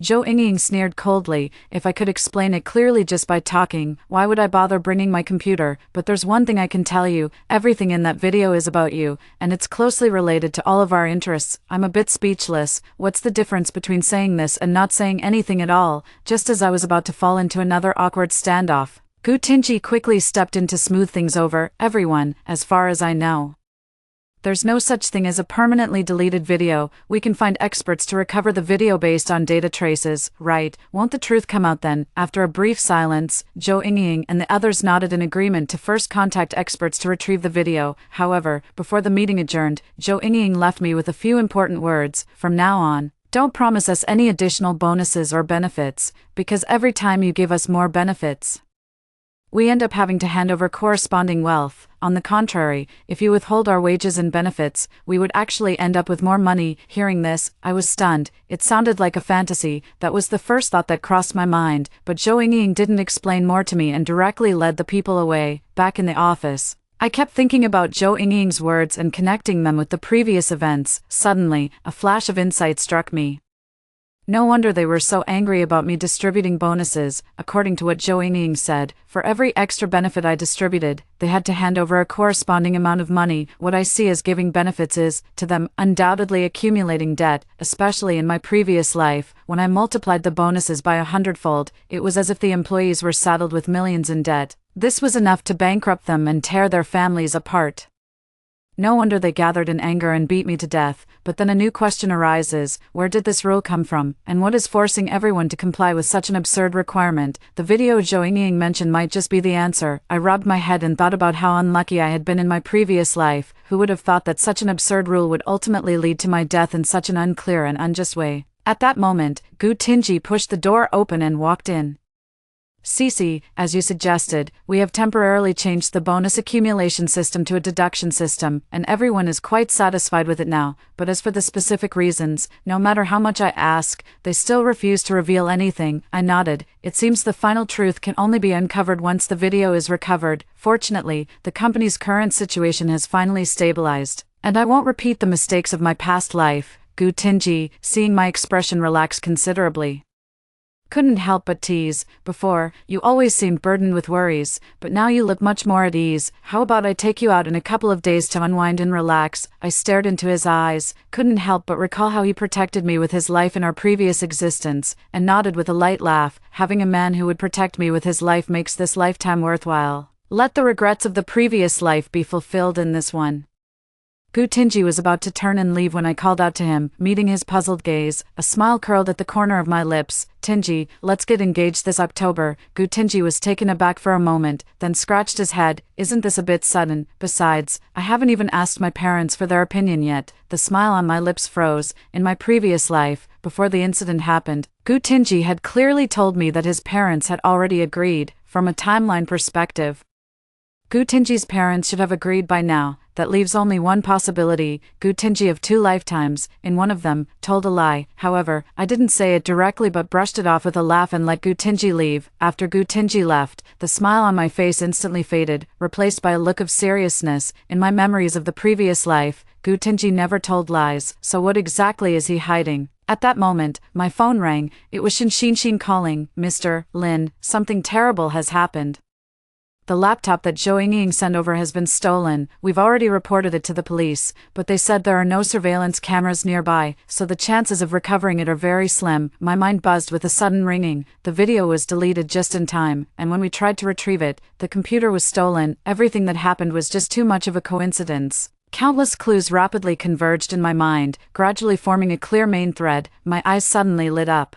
Zhou Yingying sneered coldly. If I could explain it clearly just by talking, why would I bother bringing my computer? But there's one thing I can tell you, everything in that video is about you, and it's closely related to all of our interests. I'm a bit speechless. What's the difference between saying this and not saying anything at all? Just as I was about to fall into another awkward standoff, Gu Tinji quickly stepped in to smooth things over. Everyone, as far as I know, there's no such thing as a permanently deleted video. We can find experts to recover the video based on data traces, right? Won't the truth come out then? After a brief silence, Zhou Yingying and the others nodded in agreement to first contact experts to retrieve the video. However, before the meeting adjourned, Zhou Yingying left me with a few important words. From now on, don't promise us any additional bonuses or benefits, because every time you give us more benefits, we end up having to hand over corresponding wealth. On the contrary, if you withhold our wages and benefits, we would actually end up with more money. Hearing this, I was stunned. It sounded like a fantasy. That was the first thought that crossed my mind, but Zhou Yingying didn't explain more to me and directly led the people away. Back in the office, I kept thinking about Zhou Yingying's words and connecting them with the previous events. Suddenly, a flash of insight struck me. No wonder they were so angry about me distributing bonuses. According to what Zhou Yingying said, for every extra benefit I distributed, they had to hand over a corresponding amount of money. What I see as giving benefits is, to them, undoubtedly accumulating debt, especially in my previous life. When I multiplied the bonuses by 100-fold, it was as if the employees were saddled with millions in debt. This was enough to bankrupt them and tear their families apart. No wonder they gathered in anger and beat me to death. But then a new question arises, where did this rule come from, and what is forcing everyone to comply with such an absurd requirement? The video Zhou Yingying mentioned might just be the answer. I rubbed my head and thought about how unlucky I had been in my previous life. Who would have thought that such an absurd rule would ultimately lead to my death in such an unclear and unjust way? At that moment, Gu Tinji pushed the door open and walked in. Cece, as you suggested, we have temporarily changed the bonus accumulation system to a deduction system, and everyone is quite satisfied with it now. But as for the specific reasons, no matter how much I ask, they still refuse to reveal anything. I nodded. It seems the final truth can only be uncovered once the video is recovered. Fortunately, the company's current situation has finally stabilized, and I won't repeat the mistakes of my past life. Gu Tinji, seeing my expression relax considerably, couldn't help but tease. Before, you always seemed burdened with worries, but now you look much more at ease. How about I take you out in a couple of days to unwind and relax? I stared into his eyes, couldn't help but recall how he protected me with his life in our previous existence, and nodded with a light laugh. Having a man who would protect me with his life makes this lifetime worthwhile. Let the regrets of the previous life be fulfilled in this one. Gu Tinji was about to turn and leave when I called out to him, meeting his puzzled gaze. A smile curled at the corner of my lips. Tinji, let's get engaged this October. Gu Tinji was taken aback for a moment, then scratched his head. Isn't this a bit sudden? Besides, I haven't even asked my parents for their opinion yet. The smile on my lips froze. In my previous life, before the incident happened, Gu Tinji had clearly told me that his parents had already agreed. From a timeline perspective, Gu Tinji's parents should have agreed by now. That leaves only one possibility. Gu Tinji of 2 lifetimes, in one of them, told a lie. However, I didn't say it directly but brushed it off with a laugh and let Gu Tinji leave. After Gu Tinji left, the smile on my face instantly faded, replaced by a look of seriousness. In my memories of the previous life, Gu Tinji never told lies, so what exactly is he hiding? At that moment, my phone rang. It was Shin calling. Mr. Lin, something terrible has happened. The laptop that Zhou Yingying sent over has been stolen. We've already reported it to the police, but they said there are no surveillance cameras nearby, so the chances of recovering it are very slim. My mind buzzed with a sudden ringing. The video was deleted just in time, and when we tried to retrieve it, the computer was stolen. Everything that happened was just too much of a coincidence. Countless clues rapidly converged in my mind, gradually forming a clear main thread. My eyes suddenly lit up.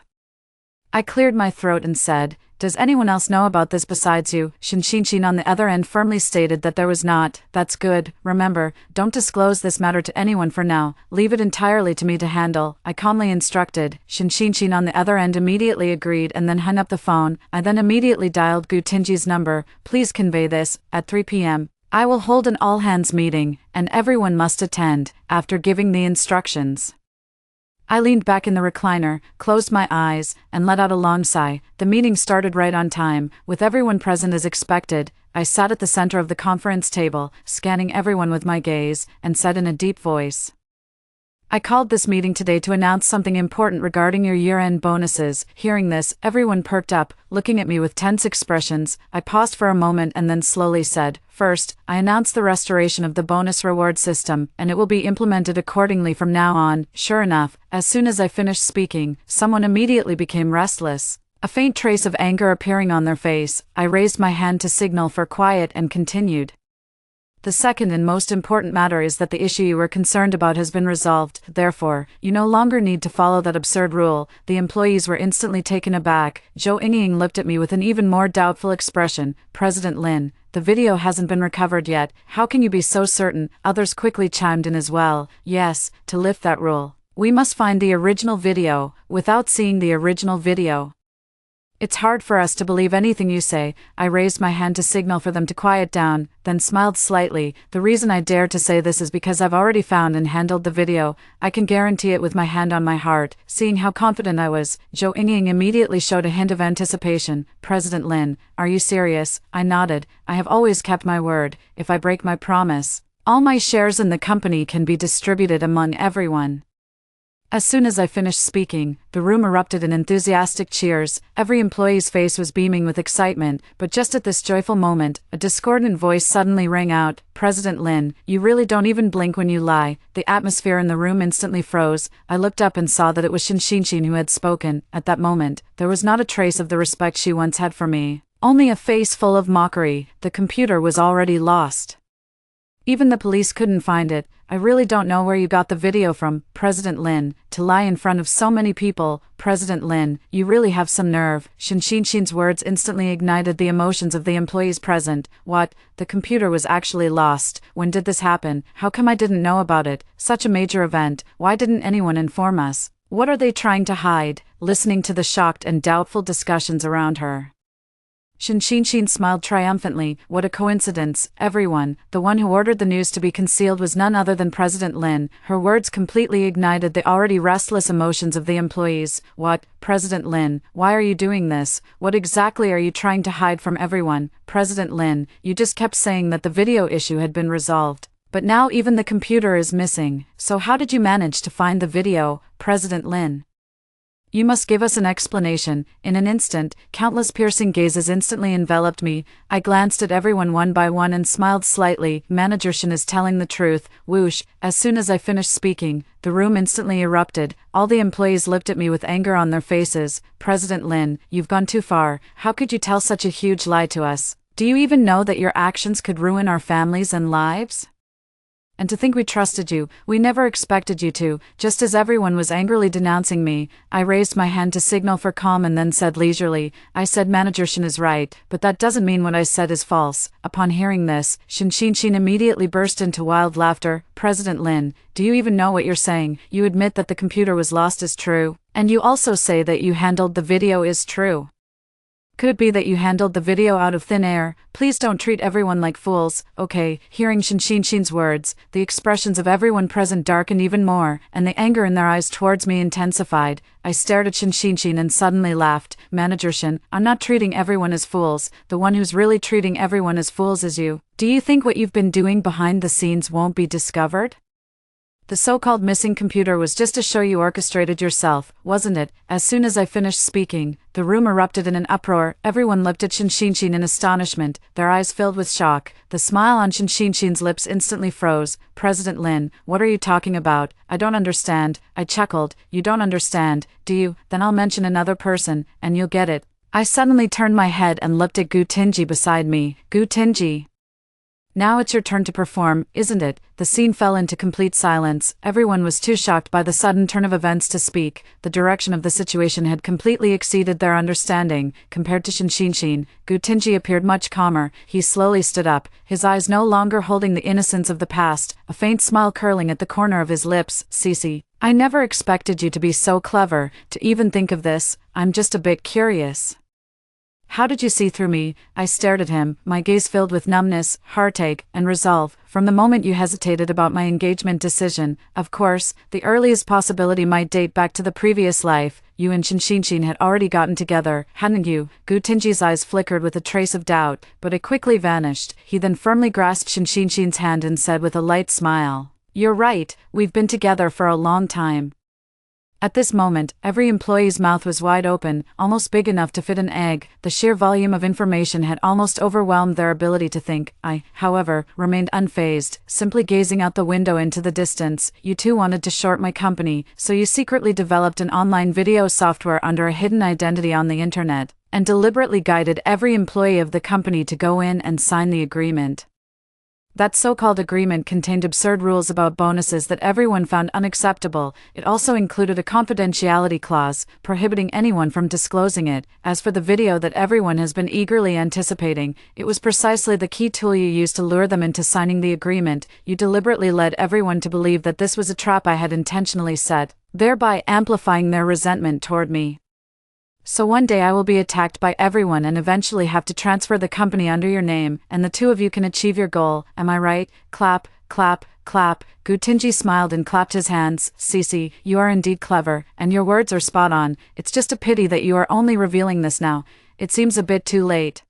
I cleared my throat and said, "Does anyone else know about this besides you?" Shinshin on the other end firmly stated that there was not. "That's good. Remember, don't disclose this matter to anyone for now. Leave it entirely to me to handle," I calmly instructed. Shinshin on the other end immediately agreed and then hung up the phone. I then immediately dialed Gu Tenji's number. "Please convey this. At 3 p.m. I will hold an all-hands meeting, and everyone must attend." After giving the instructions, I leaned back in the recliner, closed my eyes, and let out a long sigh. The meeting started right on time, with everyone present as expected. I sat at the center of the conference table, scanning everyone with my gaze, and said in a deep voice, "I called this meeting today to announce something important regarding your year-end bonuses." Hearing this, everyone perked up, looking at me with tense expressions. I paused for a moment and then slowly said, "First, I announce the restoration of the bonus reward system, and it will be implemented accordingly from now on." Sure enough, as soon as I finished speaking, someone immediately became restless, a faint trace of anger appearing on their face. I raised my hand to signal for quiet and continued. "The second and most important matter is that the issue you were concerned about has been resolved. Therefore, you no longer need to follow that absurd rule." The employees were instantly taken aback. Zhou Yingying looked at me with an even more doubtful expression. "President Lin, the video hasn't been recovered yet. How can you be so certain?" Others quickly chimed in as well. "Yes, to lift that rule, we must find the original video. Without seeing the original video, it's hard for us to believe anything you say." I raised my hand to signal for them to quiet down, then smiled slightly. "The reason I dare to say this is because I've already found and handled the video. I can guarantee it with my hand on my heart." Seeing how confident I was, Zhou Yingying immediately showed a hint of anticipation. "President Lin, are you serious?" I nodded. "I have always kept my word. If I break my promise, all my shares in the company can be distributed among everyone." As soon as I finished speaking, the room erupted in enthusiastic cheers. Every employee's face was beaming with excitement, but just at this joyful moment, a discordant voice suddenly rang out, "President Lin, you really don't even blink when you lie." The atmosphere in the room instantly froze. I looked up and saw that it was Shinshin who had spoken. At that moment, there was not a trace of the respect she once had for me, only a face full of mockery. The computer was already lost. Even the police couldn't find it. "I really don't know where you got the video from, President Lin, to lie in front of so many people." "President Lin, you really have some nerve." Shinshin's words instantly ignited the emotions of the employees present. "What? The computer was actually lost? When did this happen? How come I didn't know about it? Such a major event. Why didn't anyone inform us? What are they trying to hide?" Listening to the shocked and doubtful discussions around her, Shinshin smiled triumphantly. "What a coincidence, everyone. The one who ordered the news to be concealed was none other than President Lin." Her words completely ignited the already restless emotions of the employees. "What, President Lin, why are you doing this? What exactly are you trying to hide from everyone?" "President Lin, you just kept saying that the video issue had been resolved, but now even the computer is missing. So how did you manage to find the video, President Lin? You must give us an explanation." In an instant, countless piercing gazes instantly enveloped me. I glanced at everyone one by one and smiled slightly. "Manager Shin is telling the truth." Whoosh! As soon as I finished speaking, the room instantly erupted. All the employees looked at me with anger on their faces. "President Lin, you've gone too far. How could you tell such a huge lie to us? Do you even know that your actions could ruin our families and lives? And to think we trusted you, we never expected you to." Just as everyone was angrily denouncing me, I raised my hand to signal for calm and then said leisurely, "I said Manager Shin is right, but that doesn't mean what I said is false." Upon hearing this, Shinshin immediately burst into wild laughter. "President Lin, do you even know what you're saying? You admit that the computer was lost is true, and you also say that you handled the video is true. Could it be that you handled the video out of thin air? Please don't treat everyone like fools." "Okay." Hearing Shinshin's words, the expressions of everyone present darkened even more, and the anger in their eyes towards me intensified. I stared at Shinshin and suddenly laughed. "Manager Shin, I'm not treating everyone as fools. The one who's really treating everyone as fools is you. Do you think what you've been doing behind the scenes won't be discovered? The so-called missing computer was just a show you orchestrated yourself, wasn't it?" As soon as I finished speaking, the room erupted in an uproar. Everyone looked at Shinshin in astonishment, their eyes filled with shock. The smile on Shinshin's lips instantly froze. "President Lin, what are you talking about? I don't understand." I chuckled. "You don't understand, do you? Then I'll mention another person, and you'll get it." I suddenly turned my head and looked at Gu Tenji beside me. "Gu Tenji, Now it's your turn to perform, isn't it? The scene fell into complete silence. Everyone was too shocked by the sudden turn of events to speak. The direction of the situation had completely exceeded their understanding. Compared to Shinshinshin, Gutinji appeared much calmer. He slowly stood up, his eyes no longer holding the innocence of the past, a faint smile curling at the corner of his lips. Cece, I never expected you to be so clever, to even think of this. I'm just a bit curious. How did you see through me? I stared at him, my gaze filled with numbness, heartache, and resolve. From the moment you hesitated about my engagement decision, of course, the earliest possibility might date back to the previous life. You and Shinshinshin had already gotten together, hadn't you? Gutinji's eyes flickered with a trace of doubt, but it quickly vanished. He then firmly grasped Shinshinshin's hand and said with a light smile, "You're right, we've been together for a long time." At this moment, every employee's mouth was wide open, almost big enough to fit an egg. The sheer volume of information had almost overwhelmed their ability to think. I, however, remained unfazed, simply gazing out the window into the distance. You two wanted to short my company, so you secretly developed an online video software under a hidden identity on the internet, and deliberately guided every employee of the company to go in and sign the agreement. That so-called agreement contained absurd rules about bonuses that everyone found unacceptable. It also included a confidentiality clause, prohibiting anyone from disclosing it. As for the video that everyone has been eagerly anticipating, it was precisely the key tool you used to lure them into signing the agreement. You deliberately led everyone to believe that this was a trap I had intentionally set, thereby amplifying their resentment toward me. So one day I will be attacked by everyone and eventually have to transfer the company under your name, and the two of you can achieve your goal, am I right? Clap, clap, clap. Gutinji smiled and clapped his hands. Cece, you are indeed clever, and your words are spot on. It's just a pity that you are only revealing this now. It seems a bit too late.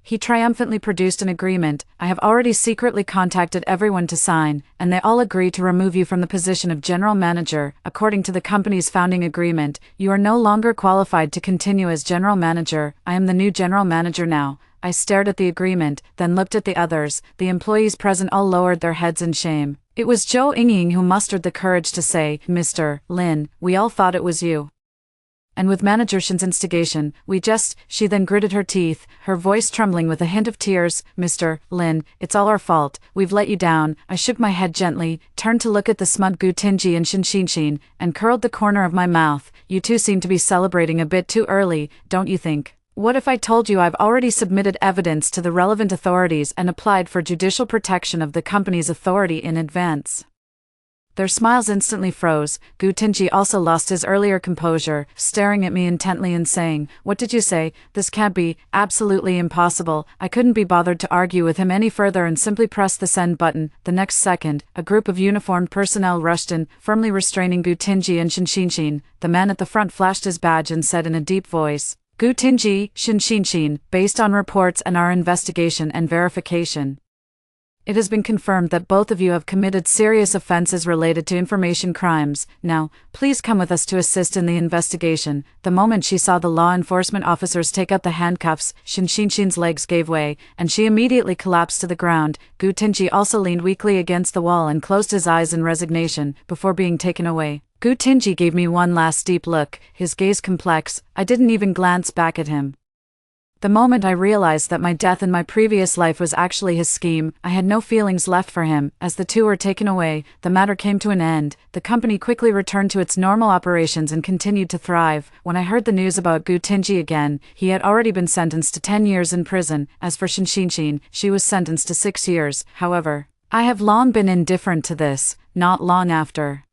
He triumphantly produced an agreement. I have already secretly contacted everyone to sign, and they all agree to remove you from the position of general manager. According to the company's founding agreement, you are no longer qualified to continue as general manager. I am the new general manager now. I stared at the agreement, then looked at the others. The employees present all lowered their heads in shame. It was Zhou Yingying who mustered the courage to say, "Mr. Lin, we all thought it was you. And with Manager Shin's instigation, she then gritted her teeth, her voice trembling with a hint of tears. Mr. Lin, it's all our fault, we've let you down. I shook my head gently, turned to look at the smug Gutinji and Shinshinshin, and curled the corner of my mouth. You two seem to be celebrating a bit too early, don't you think? What if I told you I've already submitted evidence to the relevant authorities and applied for judicial protection of the company's authority in advance? Their smiles instantly froze. Gutinji also lost his earlier composure, staring at me intently and saying, "What did you say? This can't be, absolutely impossible." I couldn't be bothered to argue with him any further and simply pressed the send button. The next second, a group of uniformed personnel rushed in, firmly restraining Gutinji and Shinshinshin. The man at the front flashed his badge and said in a deep voice, "Gutinji, Shinshinshin, based on reports and our investigation and verification, it has been confirmed that both of you have committed serious offenses related to information crimes. Now, please come with us to assist in the investigation." The moment she saw the law enforcement officers take out the handcuffs, Shinshinshin's legs gave way, and she immediately collapsed to the ground. Gutinji also leaned weakly against the wall and closed his eyes in resignation, before being taken away. Gutinji gave me one last deep look, his gaze complex. I didn't even glance back at him. The moment I realized that my death in my previous life was actually his scheme, I had no feelings left for him. As the two were taken away, the matter came to an end. The company quickly returned to its normal operations and continued to thrive. When I heard the news about Gutinji again, he had already been sentenced to 10 years in prison. As for Shinshinshin, she was sentenced to 6 years. However, I have long been indifferent to this. Not long after,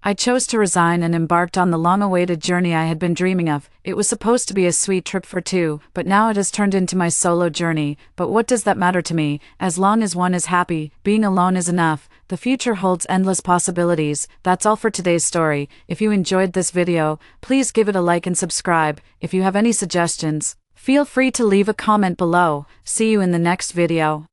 I chose to resign and embarked on the long-awaited journey I had been dreaming of. It was supposed to be a sweet trip for two, but now it has turned into my solo journey. But what does that matter to me? As long as one is happy, being alone is enough. The future holds endless possibilities. That's all for today's story. If you enjoyed this video, please give it a like and subscribe. If you have any suggestions, feel free to leave a comment below. See you in the next video.